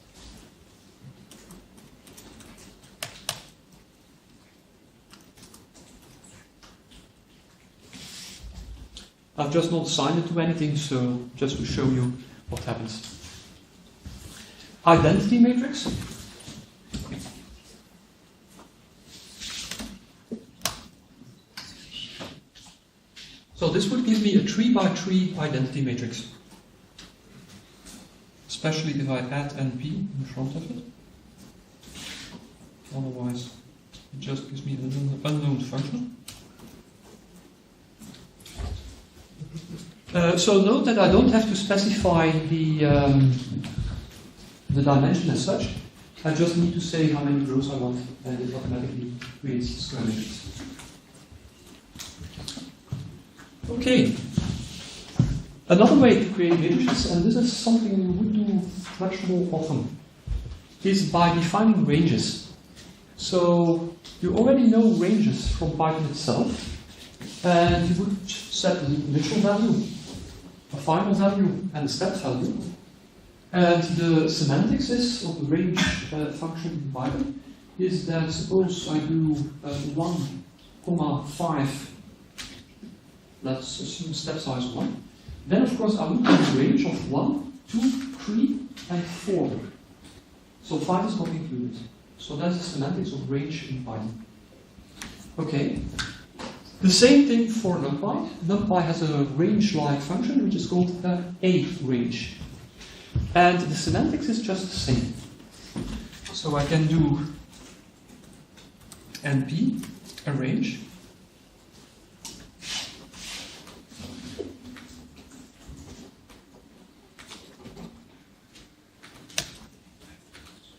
I've just not assigned it to anything, so just to show you what happens. Identity matrix. So this would give me a 3x3 identity matrix. Especially if I add NP in front of it. Otherwise, it just gives me an unknown function. So note that I don't have to specify the dimension as such. I just need to say how many rows I want, and it automatically creates square matrix. Okay. Another way to create matrices, and this is something we would do much more often, is by defining ranges. So you already know ranges from Python itself, and you would set the initial value, a final value, and a step value. And the semantics is of the range function in Python is that suppose I do 1, 5, let's assume step size 1. Then, of course, I would have a range of 1, 2, 3, and 4. So 5 is not included. So that's the semantics of range in Python. Okay. The same thing for numpy. Numpy has a range-like function which is called a range. And the semantics is just the same. So I can do np, a range.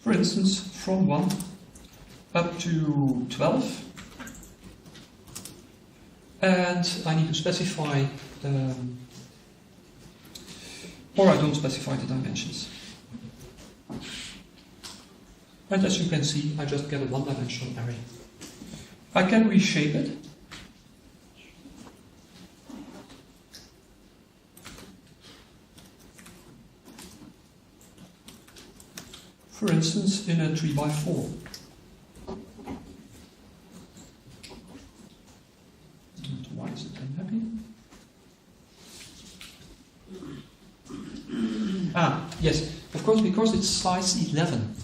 For instance, from 1 up to 12. And I need to specify, or I don't specify the dimensions. And as you can see, I just get a one-dimensional array. I can reshape it. For instance, in a 3x4. And why is it unhappy? Yes, of course, because it's size 11.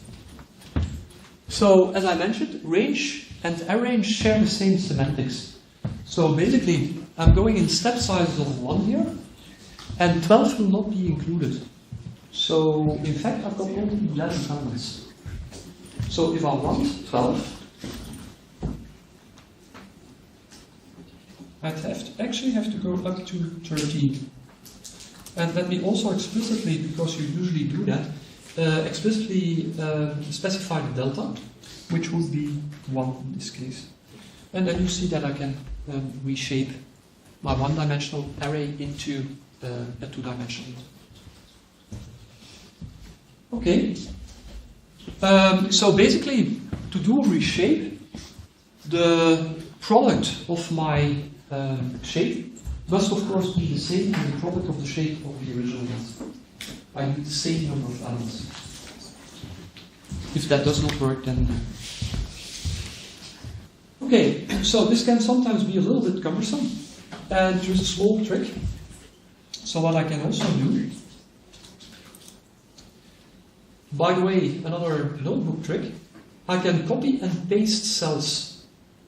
So, as I mentioned, range and arrange share the same semantics. So basically, I'm going in step sizes of 1 here, and 12 will not be included. So, in fact, I've got only 11 elements. So if I want 12, actually have to go up to 13. And let me also explicitly, because you usually do that, explicitly specify the delta, which would be 1 in this case. And then you see that I can reshape my one-dimensional array into a two-dimensional. Okay. So basically, to do reshape, the product of my shape must of course be the same as the product of the shape of the original one. I need the same number of elements. If that does not work, then... Okay, so this can sometimes be a little bit cumbersome, and there's a small trick. So what I can also do, by the way, another notebook trick, I can copy and paste cells.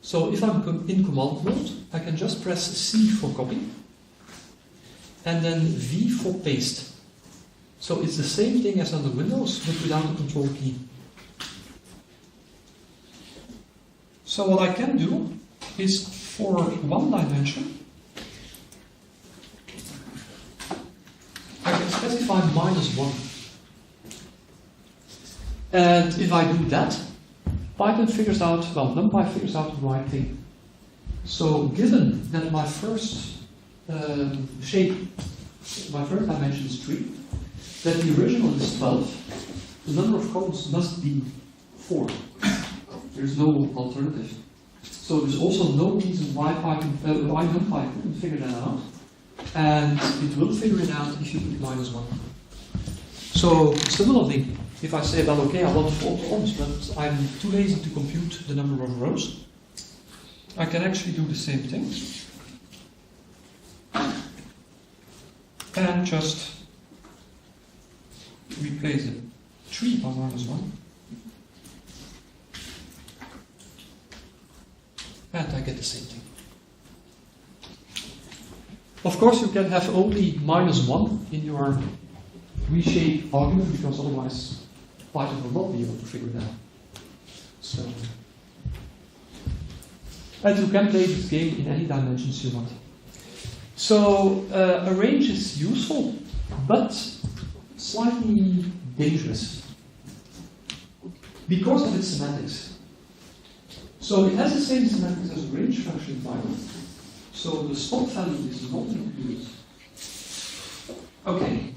So if I'm in command mode, I can just press C for copy, and then V for paste. So it's the same thing as under Windows, but without the control key. So what I can do is, for one dimension, I can specify -1. And if I do that, Python figures out, well, NumPy figures out the right thing. So given that my first shape, my first dimension is 3, that the original is 12, the number of columns must be 4. There's no alternative. So there's also no reason why why NumPy couldn't figure that out. And it will figure it out if you put -1. So similarly, if I say, well, okay, I want 4 columns, but I'm too lazy to compute the number of rows, I can actually do the same thing. And just replace it 3 by -1. And I get the same thing. Of course, you can have only -1 in your reshape argument, because otherwise Python will not be able to figure it out. So, and you can play this game in any dimensions you want. So, a range is useful, but slightly dangerous because of its semantics. So it has the same semantics as a range function in Python. So the stop value is not included. Okay.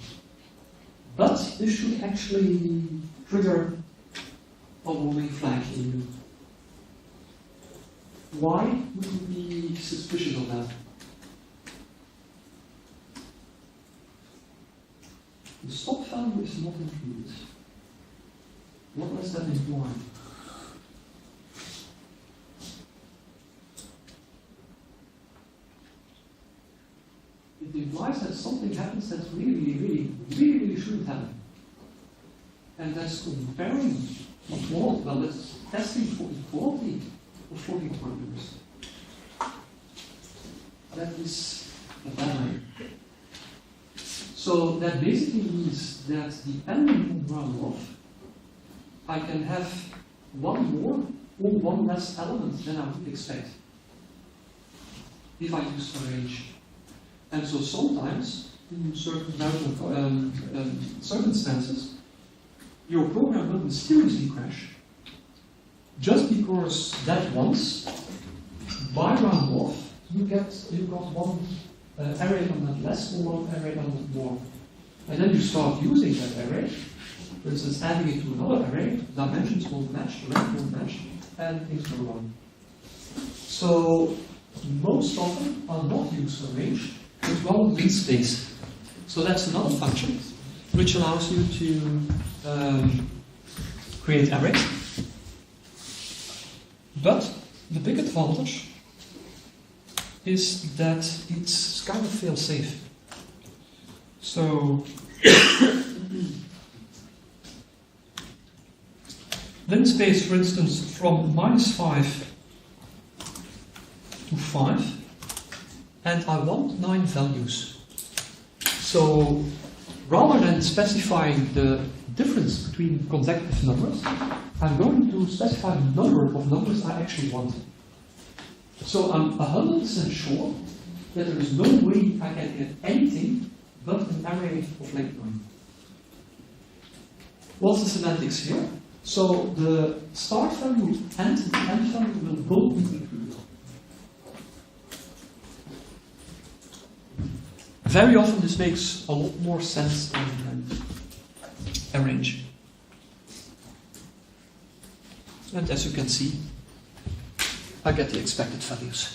But this should actually trigger a warning flag in you. Why would you be suspicious of that? The stop value is not included. What does that imply? It implies that something happens that really shouldn't happen. And that's comparing equality, well, that's testing for equality of floating point numbers. That is a pattern. So that basically means that depending on round off, I can have one more or one less element than I would expect if I use a range. And so sometimes, in certain circumstances, your program will mysteriously crash just because that once, by round off, you got one array element less or one array element more. And then you start using that array, for instance, adding it to another array, dimensions won't match, the length won't match, and things go wrong. So most often I'll not use a range, but one with space. So that's another function which allows you to create arrays. But the big advantage is that it's kind of fail-safe. So linspace, for instance, from -5 to 5, and I want 9 values. So rather than specifying the difference between consecutive numbers, I'm going to specify the number of numbers I actually want. So I'm 100% sure that there is no way I can get anything but an array of length 9. What's the semantics here? So the start value and the end value will both be included. Very often this makes a lot more sense than a range. And as you can see, I get the expected values.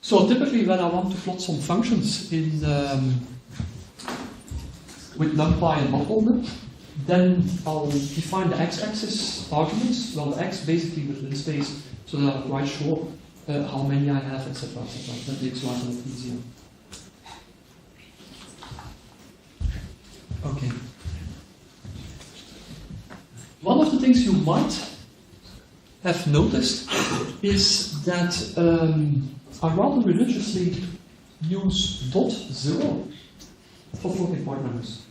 So typically when I want to plot some functions in with numpy and matplotlib, then I'll define the x-axis arguments, well the x basically with linspace, so that I'm quite sure how many I have, etc. etc. That makes life a lot easier. Okay. One of the things you might have noticed is that I rather religiously use .0 for floating point numbers.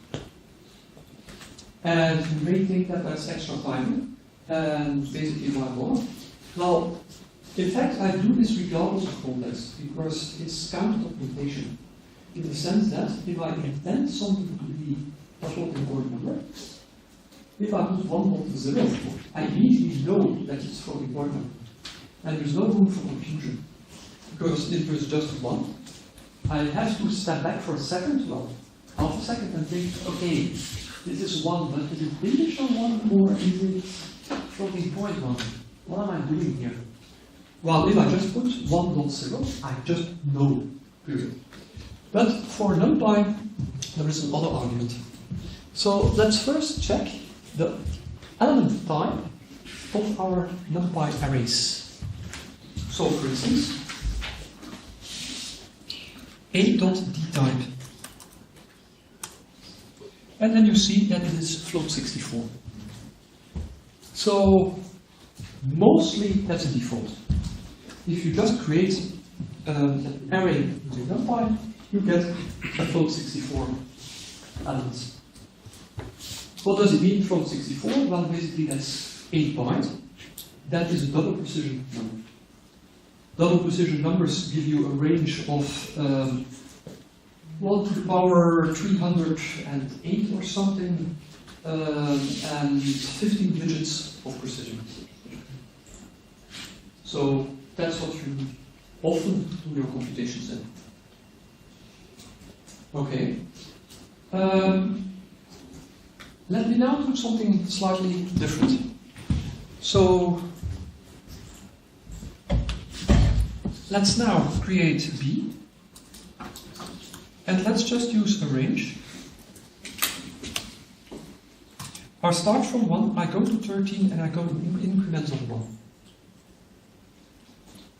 And you may think that that's extra time, and basically why bother. Now, in fact, I do this regardless of context, because it's counter-documentation, in the sense that if I intend something to be a floating point number, if I put 1.0, I immediately know that it's a floating point number. And there's no room for confusion. Because if there's just 1, I have to step back for a second, well, half a second, and think, okay, this is 1, but is it initial 1 or is it floating point 1? What am I doing here? Well, if I just put 1.0, I just know, period. But for numpy, there is another argument. So let's first check the element type of our numpy arrays. So for instance, a.dtype. And then you see that it is float64. So mostly that's a default. If you just create an array using numpy, you get a float64 elements. What does it mean, float64? Well, basically that's 8 bytes. That is a double precision number. Double precision numbers give you a range of 1 to the power 308 or something, and 15 digits of precision. So that's what you often do your computations in. Okay. Let me now do something slightly different. So let's now create B, and let's just use a range. I start from 1, I go to 13, and I go in increments of 1.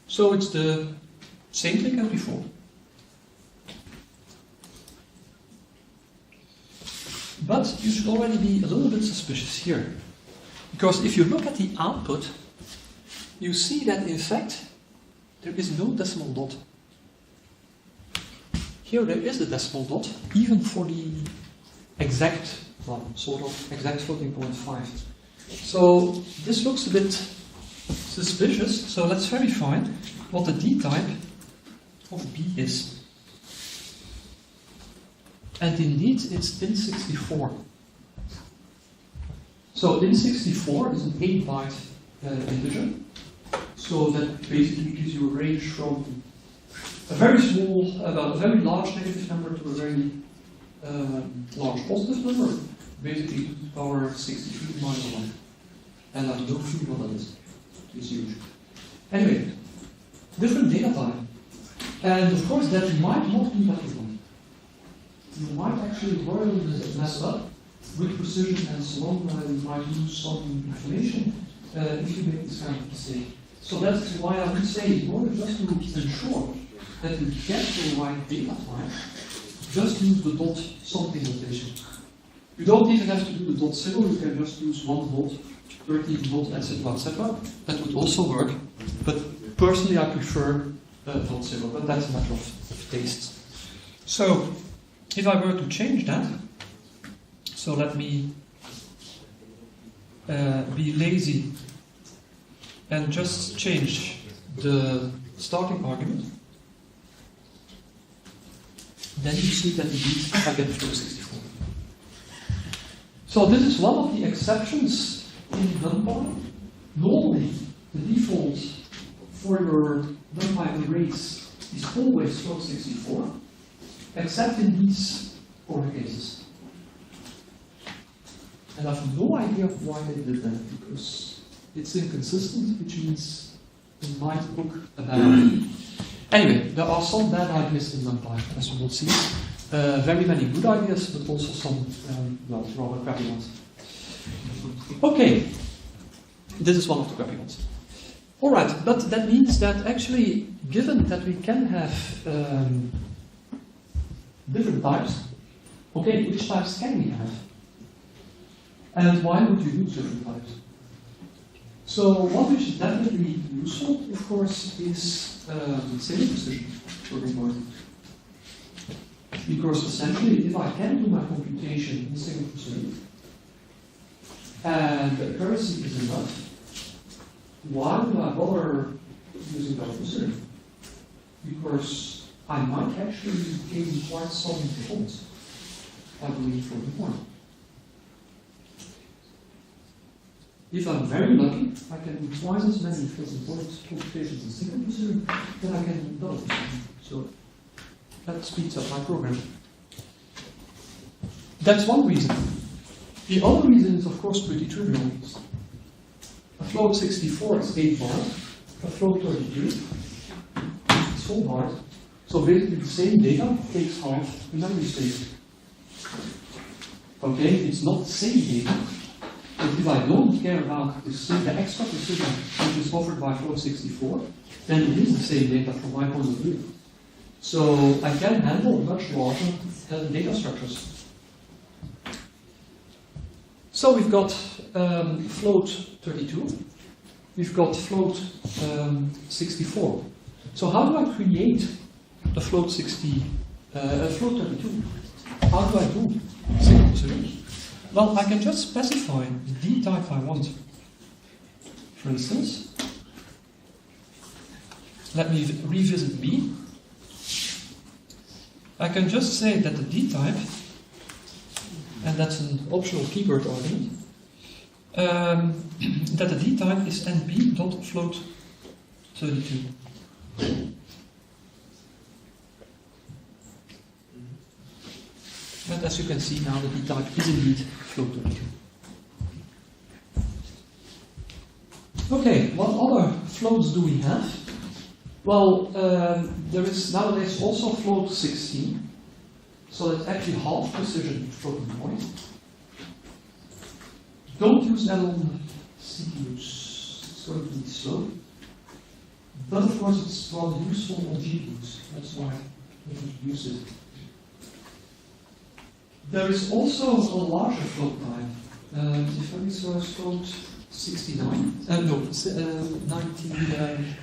So it's the same thing as before. But you should already be a little bit suspicious here. Because if you look at the output, you see that in fact there is no decimal dot. Here there is a decimal dot, even for the exact, well, sort of exact floating point 5. So this looks a bit suspicious, so let's verify what the D type of B is. And indeed, it's int64. So int64 is an 8-byte integer. So that basically gives you a range from a very small, about a very large negative number to a very large positive number, basically to the power 63 minus 1. And I have no clue what that is. It's huge. Anyway, different data type. And of course, that might not be what you want. You might actually royally mess up with precision and so on, you might lose some information if you make this kind of mistake. So that's why I would say, in order just to ensure that you get the right data type, just use the dot something notation. You don't even have to do the dot symbol, you can just use 1 dot, 13 dot, etc., etc. That would also work, but personally I prefer dot symbol, but that's a matter of taste. So, if I were to change that, so let me be lazy and just change the starting argument, then you see that indeed I get float 64. So this is one of the exceptions in NumPy. Normally, the default for your NumPy arrays is always float 64, except in these corner cases. And I have no idea why they did that, because it's inconsistent, which means it might look a bad idea. Anyway, there are some bad ideas in NumPy, as you will see. Very many good ideas, but also some well, rather crappy ones. Okay, this is one of the crappy ones. Alright, but that means that actually, given that we can have different types, okay, which types can we have? And why would you use different types? So what is definitely useful, of course, is single precision floating point. Because essentially, if I can do my computation in single precision, and the accuracy is enough, why do I bother using double precision? Because I might actually gain quite some performance by doing floating point. If I'm very lucky, I can do twice as many floating point computations in single precision than I can in double precision. So that speeds up my program. That's one reason. The other reason is, of course, pretty trivial. A float 64 is 8 bars, a float 32 is 4 bars. So basically the same data takes half the memory space. Okay, it's not the same data, but if I don't care about the extra precision which is offered by float 64, then it is the same data from my point of view. So I can handle much larger data structures. So we've got float 32, we've got float 64. So how do I create a float 32? How do I do single precision? Well, I can just specify the D type I want. For instance, let me revisit B. I can just say that the D type, and that's an optional keyword argument, that the D type is np.float32. And as you can see now, the D type is indeed float32. Okay, what other floats do we have? Well, there is nowadays also float 16, so that's actually half precision floating point. Don't use that on CPUs, it's going to be slow. But of course it's rather useful on GPUs, that's why we introduce it. There is also a larger float type. If I research float 69, no, it's 69.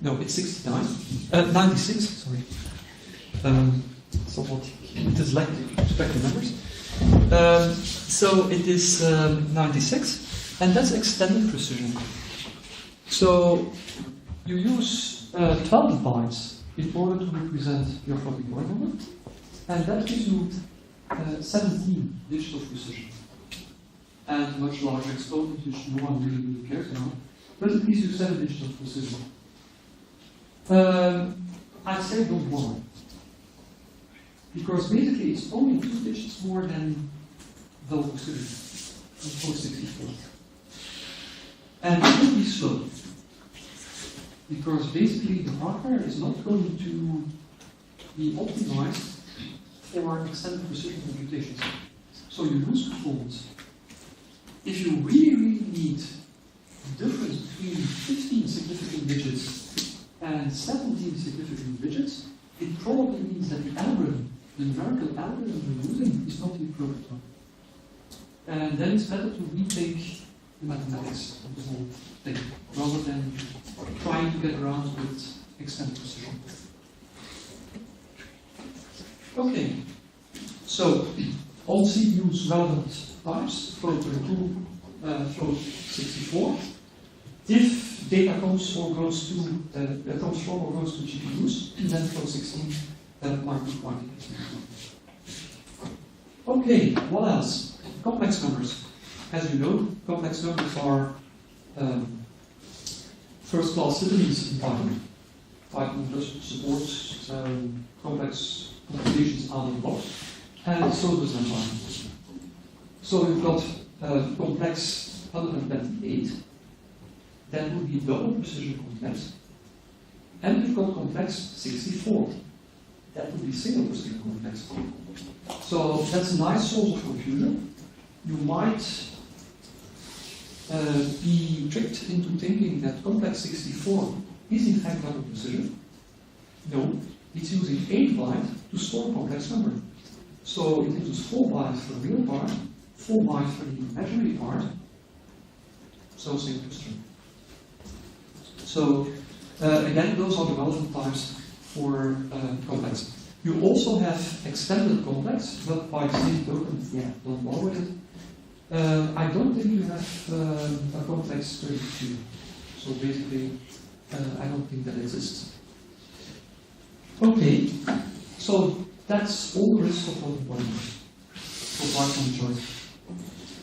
96, sorry. Somewhat dyslexic with respect to numbers. So it is 96, and that's extended precision. So you use 12 bytes in order to represent your floating point number, and that gives you 17 digits of precision. And much larger exponents, which no one really cares about, but it gives you 7 digits of precision. I'd say don't bother. Because basically it's only 2 digits more than the precision in float 64. And it will be slow. Because basically the hardware is not going to be optimized for extended precision computations. So you lose performance. If you really need the difference between 15 significant digits and 17 significant digits, it probably means that the algorithm the numerical algorithm you're using is not the appropriate one. And then it's better to retake the mathematics of the whole thing, rather than trying to get around with extended precision. Okay, so all CPU's relevant types, float 32, float 64. If data comes or goes to comes from or goes to GPUs, then float 16, that might be quite interesting. Okay, what else? Complex numbers. As you know, complex numbers are first-class citizens in Python. Python just supports complex computations out of the box, and so does NumPy. So we've got complex 128, that would be double precision complex, and we've got complex 64, that would be single precision complex. So that's a nice source of confusion. You might be tricked into thinking that complex 64 is in fact double precision. No, it's using 8 bytes to store a complex number. So it uses 4 bytes for the real part, 4 bytes for the imaginary part, so single precision. So again, those are the relevant types for complex. You also have extended complex, but by the same token, yeah, don't bother with it. I don't think you have a complex 32. So basically, I don't think that exists. Okay, so that's all there is for floating point for Python choice.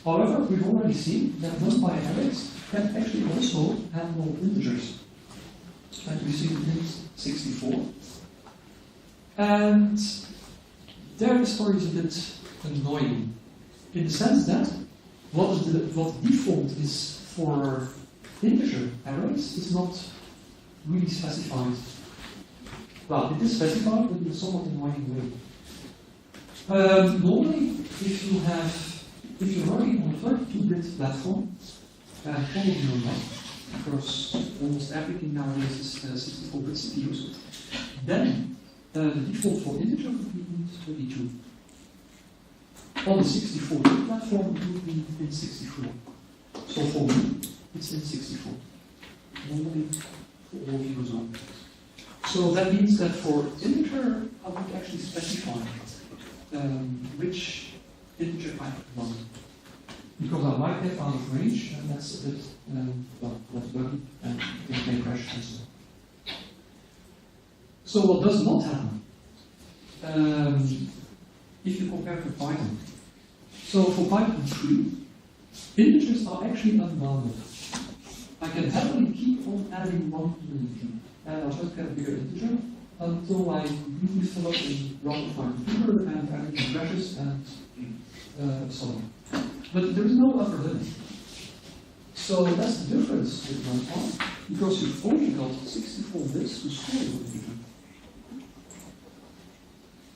However, we've already seen that NumPy arrays can actually also handle integers. And we see int 64. And there the story is a bit annoying, in the sense that what default is for integer arrays is not really specified. Well, it is specified, but in a somewhat annoying way. Normally, if you're working on a 32-bit platform, probably not, because almost everything nowadays is 64-bit CPUs, then the default for integer would be int 32. On the 64-bit platform, it would be int 64. So for me, it's int 64. Normally, for all of you as well. So that means that for integer, I would actually specify which integer I want. Because I might get out of range, and that's a bit, well, that's buggy, and it may crash and so on. So what does not happen, if you compare to Python? So for Python 3, integers are actually unbounded. I can happily keep on adding 1 to the integer, and I'll just get a bigger integer until I completely fill up and run my computer and everything crashes and so on. But there is no upper limit. So that's the difference with NumPy, because you've only got 64 bits to store your integer.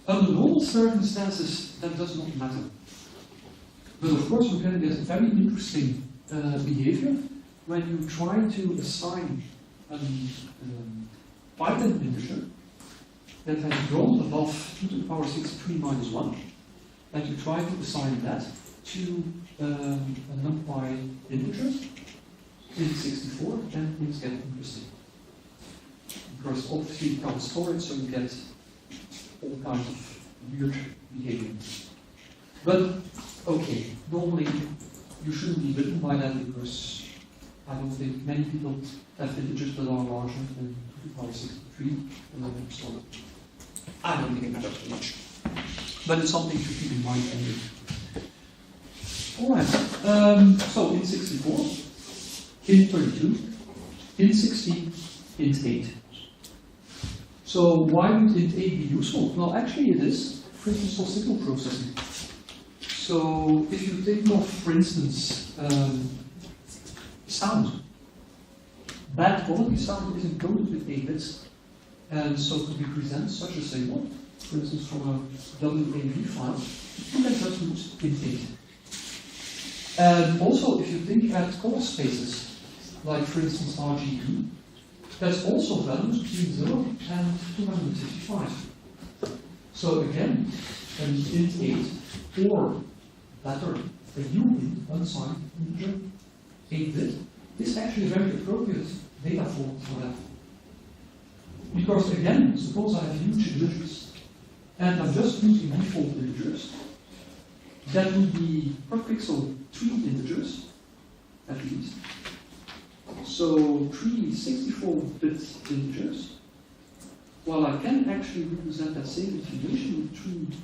Under normal circumstances, that does not matter. But of course, you can get very interesting behavior when you try to assign a Python integer that has grown above 2 to the power 63 minus 1, and you try to assign that to a NumPy integer in 64, then things get interesting. Because obviously you can't store it, so you get all kinds of weird behavior. But okay, normally you shouldn't be bitten by that, because I don't think many people have integers that are larger than 2 to the power 63, so I don't think it matters too much. But it's something to keep in mind anyway. Alright, so int 64, int 32, int 16, int 8. So why would int 8 be useful? Well, actually it is, for instance, for signal processing. So if you think of, for instance, sound. Bad quality sound is encoded with 8 bits. And so to represent such a signal, for instance from a WAV file, you can just use int 8. And also, if you think at color spaces, like for instance RGB, there's also values between 0 and 255. So again, an int 8 or better, a uint, unsigned integer, 8-bit, is actually a very appropriate data format for that. Because again, suppose I have huge integers, and I'm just using default integers, that would be per pixel 3 integers, at least. So 3 64-bit integers, while I can actually represent that same information with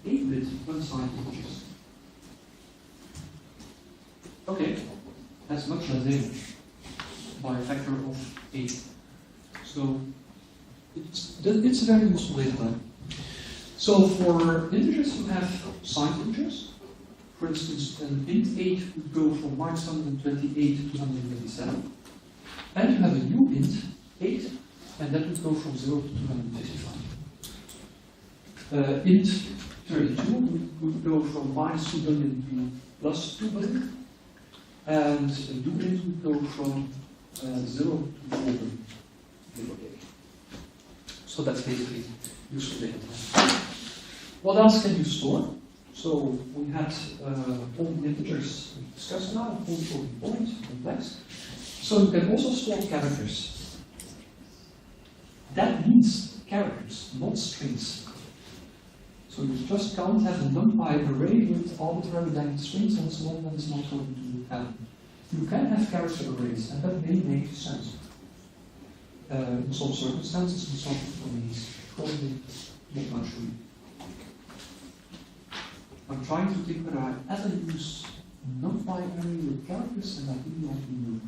3 8-bit unsigned integers. Okay, that's much less data by a factor of 8. So it's a very useful data type. So for integers, you have signed integers. For instance, an int 8 would go from -128 to 127. And you have a new int 8, and that would go from 0 to 255. Int 32 would go from -2 billion to +2 billion. And a new int would go from 0 to 4 billion. Okay. So that's basically useful data type. What else can you store? So we had all the integers we discussed now, all floating points, complex. So you can also store characters. That means characters, not strings. So you just can't have a numpy array with arbitrary length strings and so on. That is not going to happen. You can have character arrays, and that may make sense. In some circumstances, in some domains, probably not much room. I'm trying to think whether I ever use numpy array with characters, and I do not know.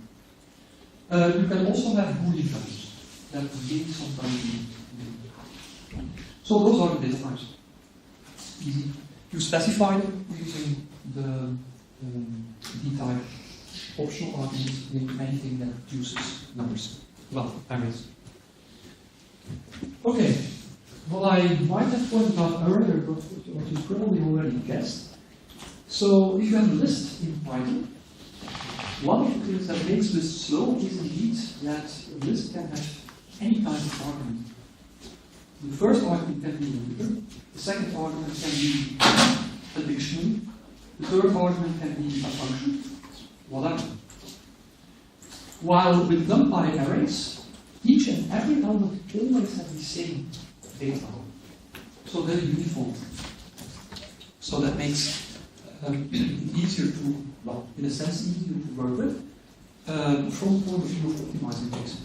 You can also have Boolean values that may sometimes be. So those are the data types. Easy. You specify them using the d-type optional argument in anything that uses numbers. Well, arrays. Okay. What I might have pointed out earlier, but what you probably already guessed. So if you have a list in Python, one of the things that makes lists slow is indeed that a list can have any kind of argument. The first argument can be an integer, the second argument can be a dictionary, the third argument can be a function, whatever. While with numpy arrays, each and every element always has the same data. So they're uniform. So that makes it easier to, well, in a sense, easier to work with from the point of view of optimizing things.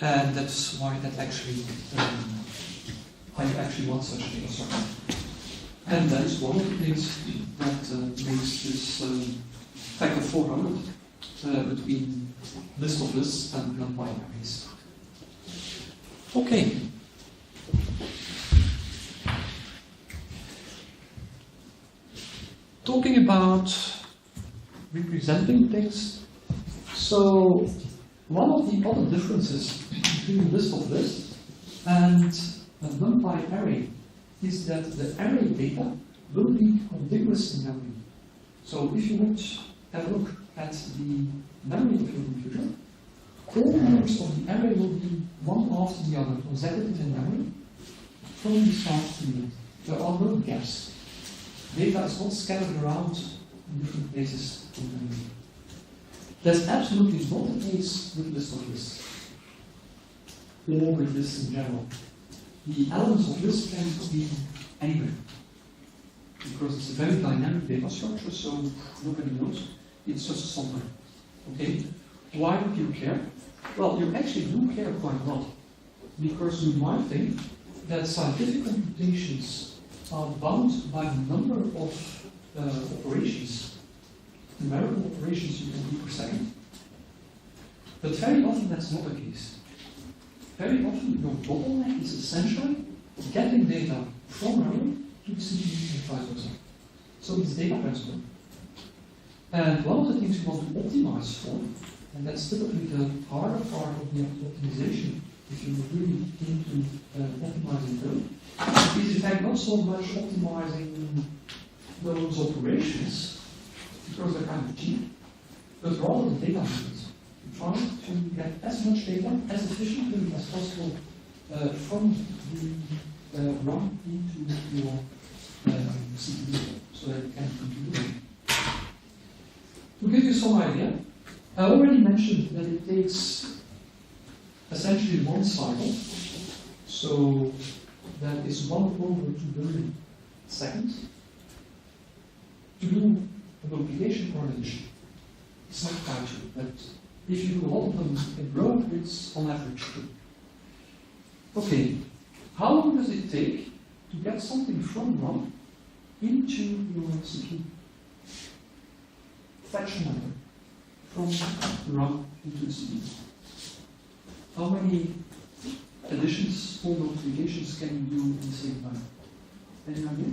And that's why that actually, I actually want such data structure. And that is one of the things that makes this factor 400 between list of lists and numpy arrays. Okay. Talking about representing things, so one of the other differences between list of lists and a numpy array is that the array data will be contiguous in memory. So if you would have a look at the memory of your computer, all members of the array will be one after the other, consecutive in memory, from the start to the end. There are no gaps. Data is not scattered around in different places in memory. That's absolutely not the case with list of lists, or with lists in general. The elements of lists can be anywhere, because it's a very dynamic data structure, so nobody knows. It's just somewhere. Okay? Why do you care? Well, you actually do care quite a lot, because you might think that scientific computations are bound by the number of operations, numerical operations you can do per second. But very often that's not the case. Very often your bottleneck is essentially getting data from memory to the CPU and vice versa. So it's data transfer. And one of the things you want to optimize for, and that's typically the harder part of the optimization, if you're really into optimizing code, is in fact not so much optimizing those operations, because they're kind of cheap, but rather the data methods. Trying to get as much data as efficiently as possible from the run into your CPU so that it can compute it. To give you some idea, I already mentioned that it takes essentially one cycle, so that is 1/2 billion seconds to do a multiplication or an addition. It's not quite true, but if you do a lot of them in a row, it's on average true. Okay, how long does it take to get something from run into your CPU? Fetch a number from run into the CPU. How many additions or multiplications can you do in the same time? Any idea?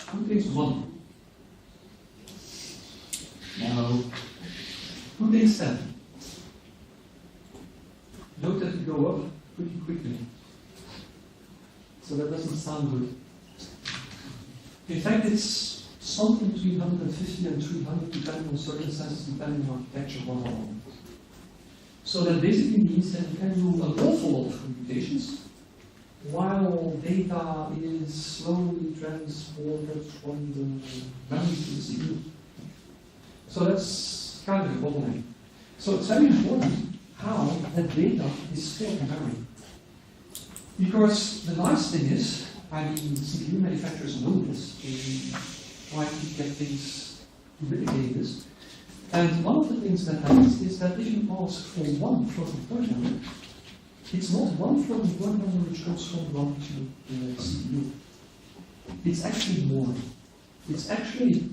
Who takes 1? No. Who takes 10? Note that we go up pretty quickly. So that doesn't sound good. In fact, it's something between 150 and 300, depending on circumstances, depending on architecture, one or more. So that basically means that you can do an awful lot of computations while data is slowly transported from the memory to the CPU. So that's kind of a bottleneck. So it's very important how that data is stored in memory. Because the nice thing is, I mean, CPU manufacturers know this, they try to get things to mitigate this. And one of the things that happens is that if you ask for one floating point number, it's not one floating point number which goes from run to the CPU. It's actually more. It's actually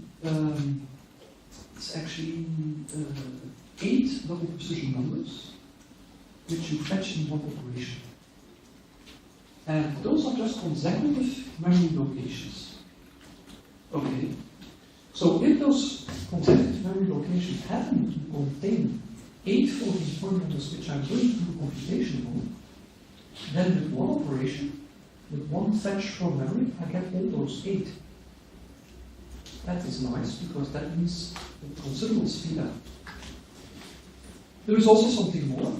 8 double precision numbers which you fetch in one operation. And those are just consecutive memory locations. Okay. So if those consecutive memory locations happen to contain 8 floating point numbers which I'm going to do computation on, then with one operation, with one fetch from memory, I get all those 8. That is nice because that means a considerable speed up. There is also something more.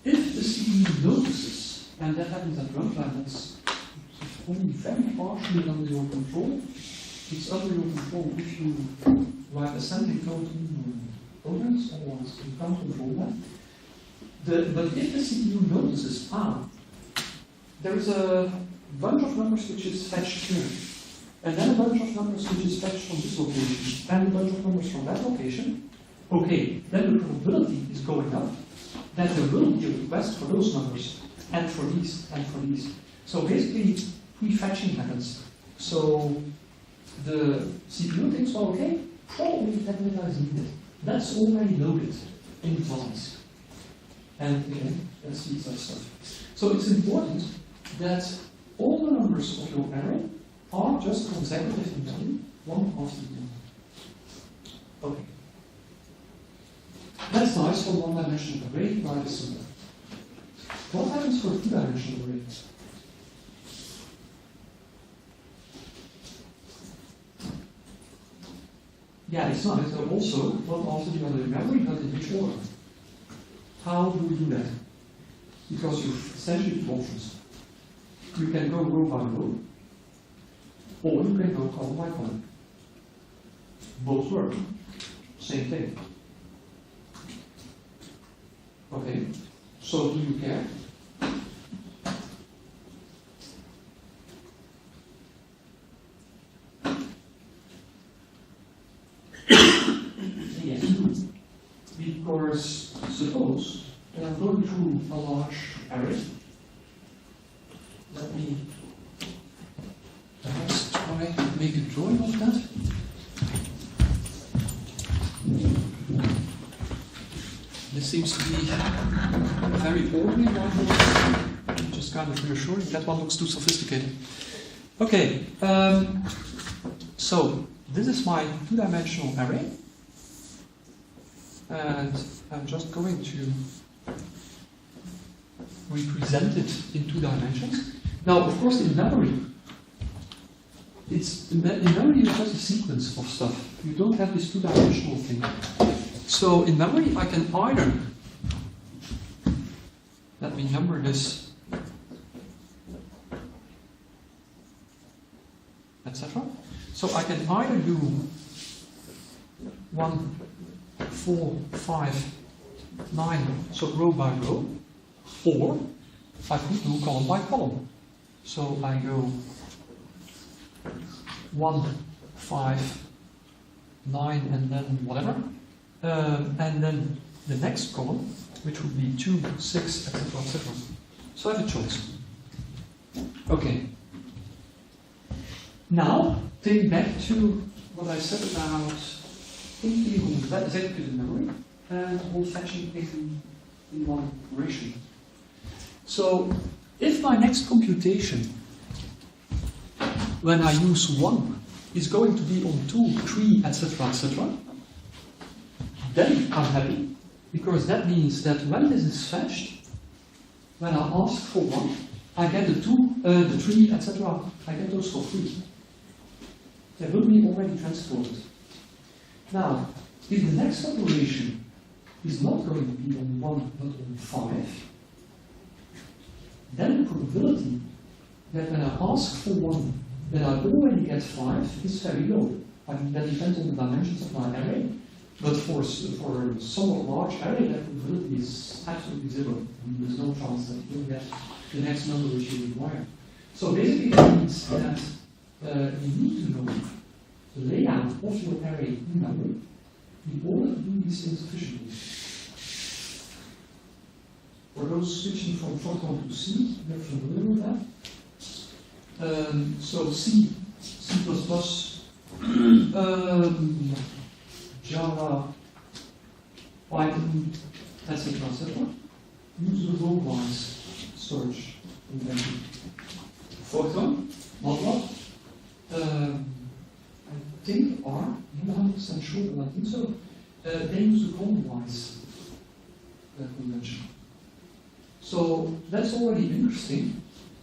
If the CPU notices, and that happens at runtime, that's only very partially under your control. It's under your control if you write assembly code in programs, or you can't control that. But if the CPU notices, there is a bunch of numbers which is fetched here, and then a bunch of numbers which is fetched from this location, and a bunch of numbers from that location, okay, then the probability is going up that there will be a request for those numbers, and for these, and for these. So basically, pre-fetching happens. So the CPU thinks, well, okay, probably that data is needed. That's already loaded in advance. And again, that speeds up stuff. So it's important that all the numbers of your array are just consecutive in time, one after the other. Okay. That's nice for one-dimensional array, rather similar. What happens for a two-dimensional array? Yeah, it's not. It's also one after the other in memory, but in which order? How do we do that? Because you've essentially two options. You can go row by row, or you can go column by column. Both work. Same thing. Okay, so do you care? Yes, you do. Because suppose that I'm going through a large array. Let me perhaps try to make a drawing of that. This seems to be very ordinary one. Just kind of reassuring. That one looks too sophisticated. Okay, so this is my two-dimensional array. And I'm just going to represent it in 2 dimensions. Now, of course, in memory, in memory, it's just a sequence of stuff. You don't have this 2-dimensional thing. So in memory, I can either, let me number this, etc. So I can either do 1, 4, 5, 9, so row by row, or I could do column by column. So I go 1, 5, 9, and then whatever. And then the next column, which would be 2, 6, etc., etc. So I have a choice. Okay. Now, think back to what I said about thinking of executive memory and whole fetching in one operation. So, if my next computation, when I use 1, is going to be on 2, 3, etc., etc., then I'm happy, because that means that when this is fetched, when I ask for 1, I get the 2, the 3, etc., I get those for free. They will be already transported. Now, if the next operation is not going to be on 1 but on 5, then the probability that when I ask for 1, that I already get 5 is very low. I mean, that depends on the dimensions of my array, but for a somewhat large array, that probability is absolutely 0. I mean, there's no chance that you'll get the next number which you require. So basically, that means that you need to know the layout of your array in memory in order to do these things efficiently. For those switching from Fortran to C, you're familiar with that. So C, C++, Java, Python, etc., etc. Use the row-wise storage invention. Fortran, MATLAB, I think are, I'm not 100% sure, but I think so. They use the column-wise convention. So that's already interesting,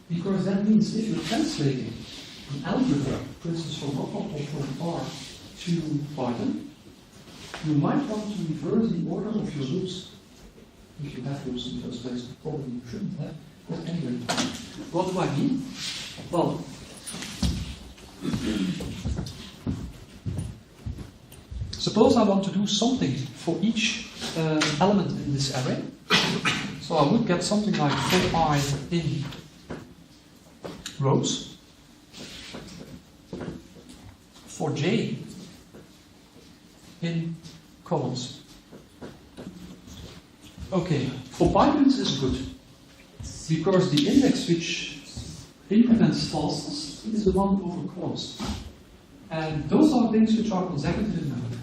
because that means if you're translating an algebra, for instance from MATLAB or from R to Python, you might want to reverse the order of your loops. If you have loops in the first place, probably you shouldn't have. But anyway, what do I mean? Well, suppose I want to do something for each element in this array. So I would get something like for I in rows, for j in columns. Okay, for Python this is good, because the index which increments fastest is the one over columns. And those are things which are consecutive in memory.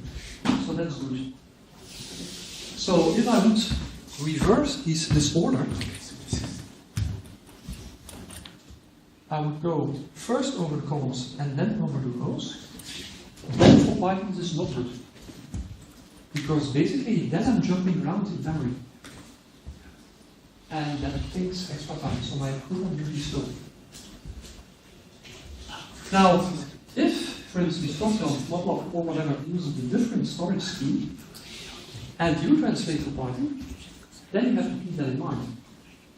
So that's good. So if I would reverse this order, I would go first over the columns and then over the rows. Then for Python this is not good, because basically then I'm jumping around in memory. And that takes extra time, so my program will be slow. Now, if, for instance, Fortran, MATLAB, or whatever uses a different storage scheme, and you translate to Python, then you have to keep that in mind,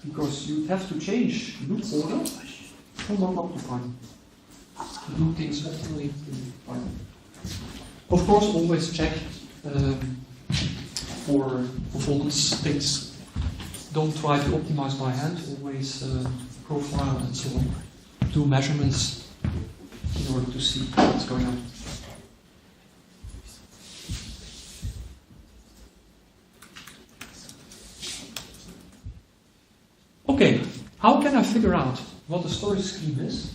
because you have to change loop order from MATLAB to Python to do things optimally in Python. Of course, always check for performance things. Don't try to optimize by hand, always profile and so on. Do measurements in order to see what's going on. Okay, how can I figure out what the storage scheme is?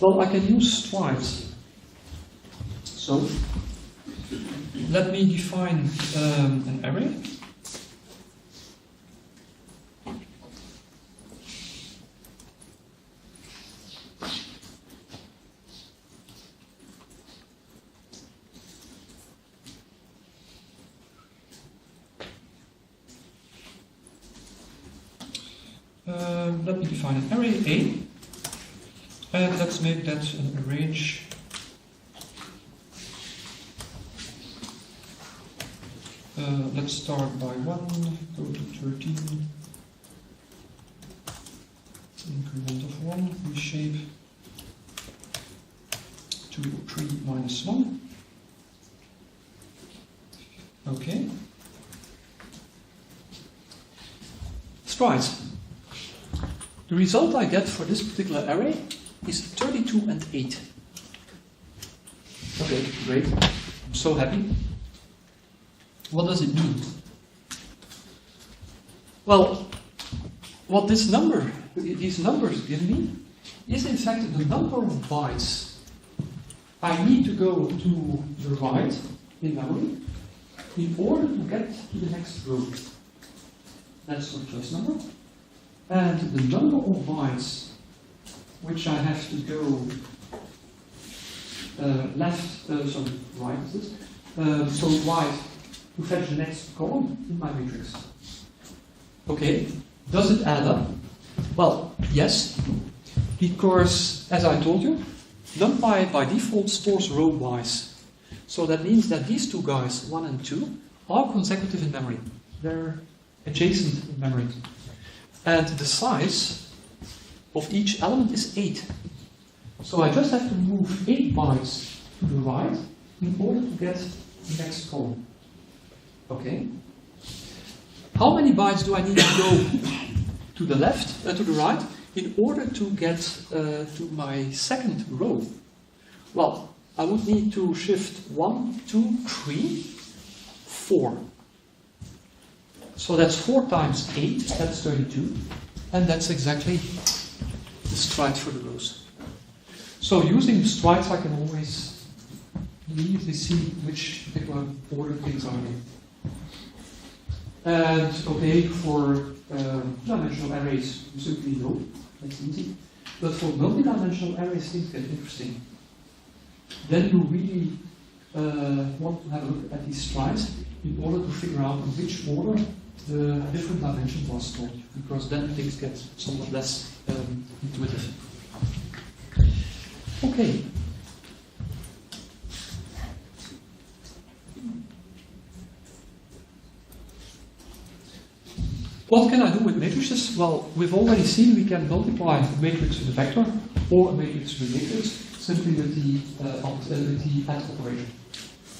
Well, I can use stripes. So, let me define an array. Let me define an array A, and let's make that an arrange Let's start by 1, go to 13, increment of 1, reshape 2, 3, minus 1. Okay. Stride. The result I get for this particular array is 32 and 8. Okay, great. I'm so happy. What does it mean? Well, what these numbers give me is in fact the number of bytes I need to go to the right in memory in order to get to the next row. That's the first number. And the number of bytes which I have to go right is this. So right to fetch the next column in my matrix. Okay, does it add up? Well, yes, because as I told you, numpy by default stores row-wise. So that means that these two guys, 1 and 2, are consecutive in memory. They're adjacent in memory. And the size of each element is 8. So I just have to move 8 bytes to the right in order to get the next column. Okay. How many bytes do I need to go to the left, to the right, in order to get to my second row? Well, I would need to shift 1, 2, 3, 4. So that's 4 times 8, that's 32, and that's exactly the stride for the rows. So using the strides I can always immediately see which particular order things are in. And okay, for dimensional arrays, you simply know, that's easy. But for multi-dimensional arrays, things get interesting. Then you really want to have a look at these strides in order to figure out in which order the different dimensions are stored, because then things get somewhat less intuitive. Okay. What can I do with matrices? Well, we've already seen we can multiply a matrix with a vector or a matrix with a matrix simply with the add operation.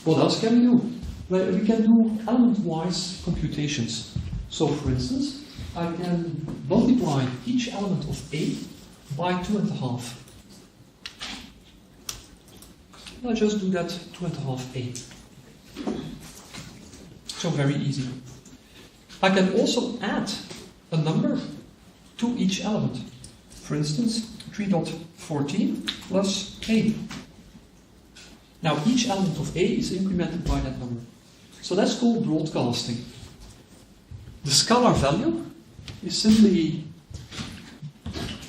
What else can we do? Well, we can do element-wise computations. So, for instance, I can multiply each element of A by 2.5. I'll just do that 2.5A. So very easy. I can also add a number to each element. For instance, 3.14 plus A. Now each element of A is incremented by that number. So that's called broadcasting. The scalar value is simply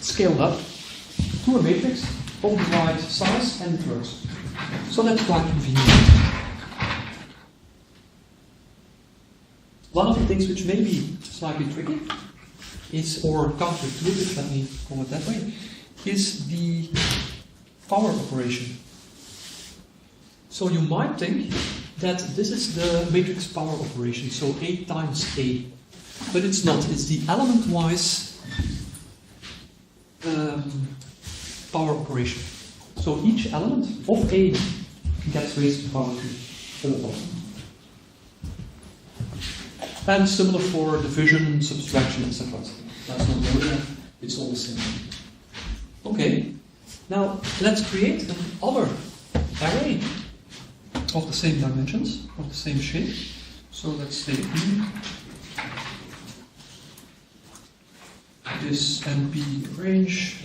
scaled up to a matrix of the right size and it works. So that's quite convenient. One of the things which may be slightly tricky is, or counterintuitive, let me call it that way, is the power operation. So you might think that this is the matrix power operation, so A times A. But it's not, it's the element-wise power operation. So each element of A gets raised to power 2 all. And similar for division, subtraction, etc. That's not the it's all the same. Okay, now let's create another array of the same dimensions, of the same shape. So let's say E, this NP range,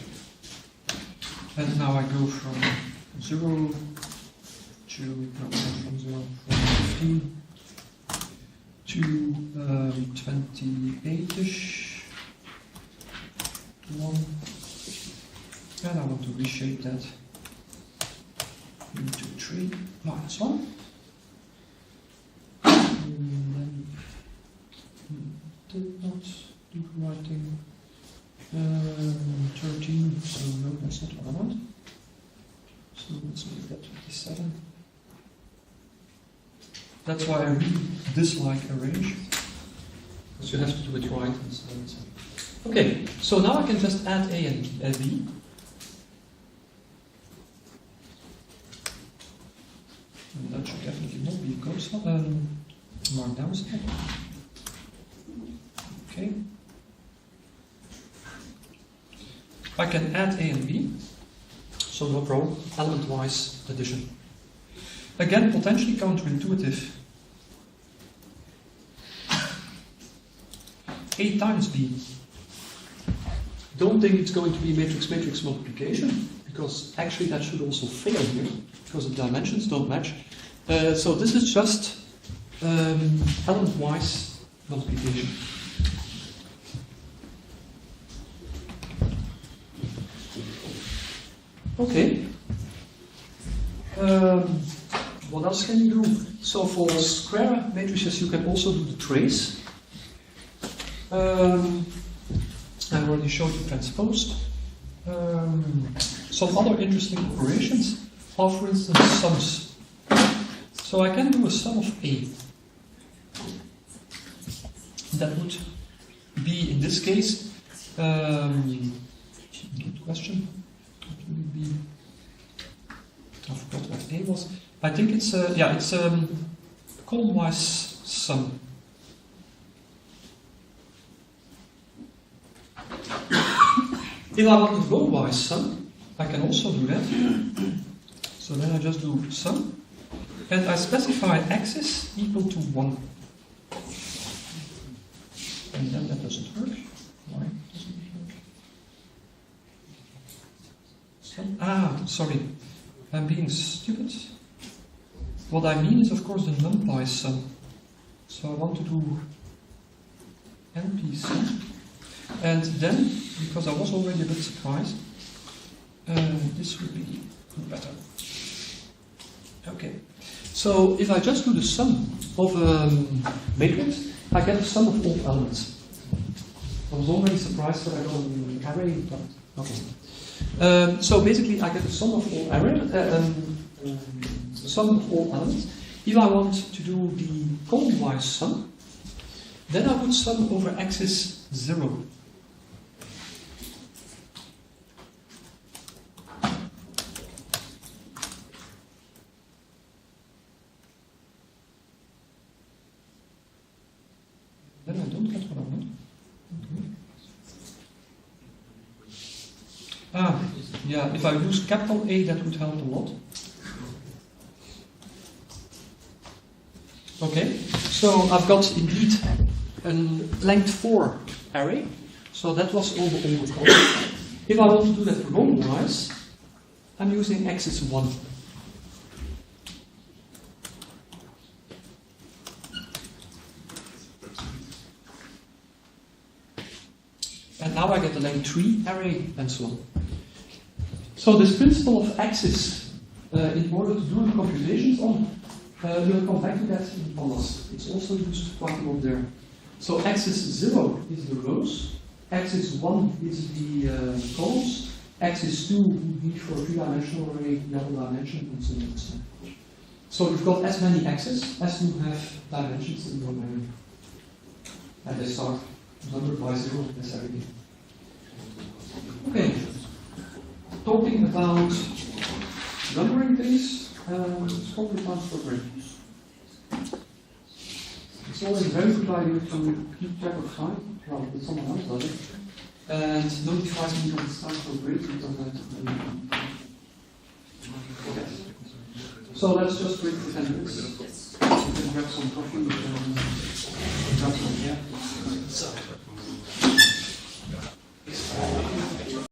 and now I go from 0 to, no, from 0, from 15 to 28-ish, 1, and I want to reshape that into 3 minus 1. And then did not do the right thing. 13, so no, that's not what I want. So let's make that 27. That's why I really dislike arrange, because you have to do it right and so on and so on. Okay, so now I can just add A and B. And that should definitely not be a code markdown step. Okay. I can add A and B, so no problem, element-wise addition. Again, potentially counterintuitive. A times B. Don't think it's going to be matrix-matrix multiplication, because actually that should also fail here, because the dimensions don't match. So this is just element-wise multiplication. Okay. What else can you do? So for square matrices, you can also do the trace. I already showed you transposed. Some other interesting operations are, for instance, sums. So I can do a sum of A. That would be, in this case, good question. What would it be? I forgot what A was. I think it's it's a column-wise sum. If I want a row-wise sum, I can also do that. So then I just do sum, and I specify axis equal to 1. And then that doesn't work. Why doesn't it work? Sum. Sorry. I'm being stupid. What I mean is, of course, the numpy sum. So I want to do np sum. And then, because I was already a bit surprised, this would be better. Okay. So if I just do the sum of a matrix, I get the sum of all elements. I was already surprised that I got an array, but okay. So basically, I get the sum of all sum of all elements. If I want to do the column-wise sum, then I would sum over axis 0. Then I don't get what I want. Yeah, if I use capital A, that would help a lot. Okay, so I've got indeed a length 4 array, so that was all the old code. If I want to do that row-wise, I'm using axis 1. And now I get the length 3 array, and so on. So this principle of axis, in order to do the computations on, we'll come back to that in pandas. It's also used quite a lot there. So axis 0 is the rows, axis 1 is the columns, axis 2 would be for a 3-dimensional array, double dimension, and so on and so on. So you've got as many axes as you have dimensions in your array. And they start numbered by 0 necessarily. Okay. Talking about numbering things, it's probably time for a break. It's always a very good idea to keep track of time, well, if someone else does it, and notify me when it's time for a break, because I forget. So let's just wait for 10 minutes. You can grab some coffee and grab some, yeah.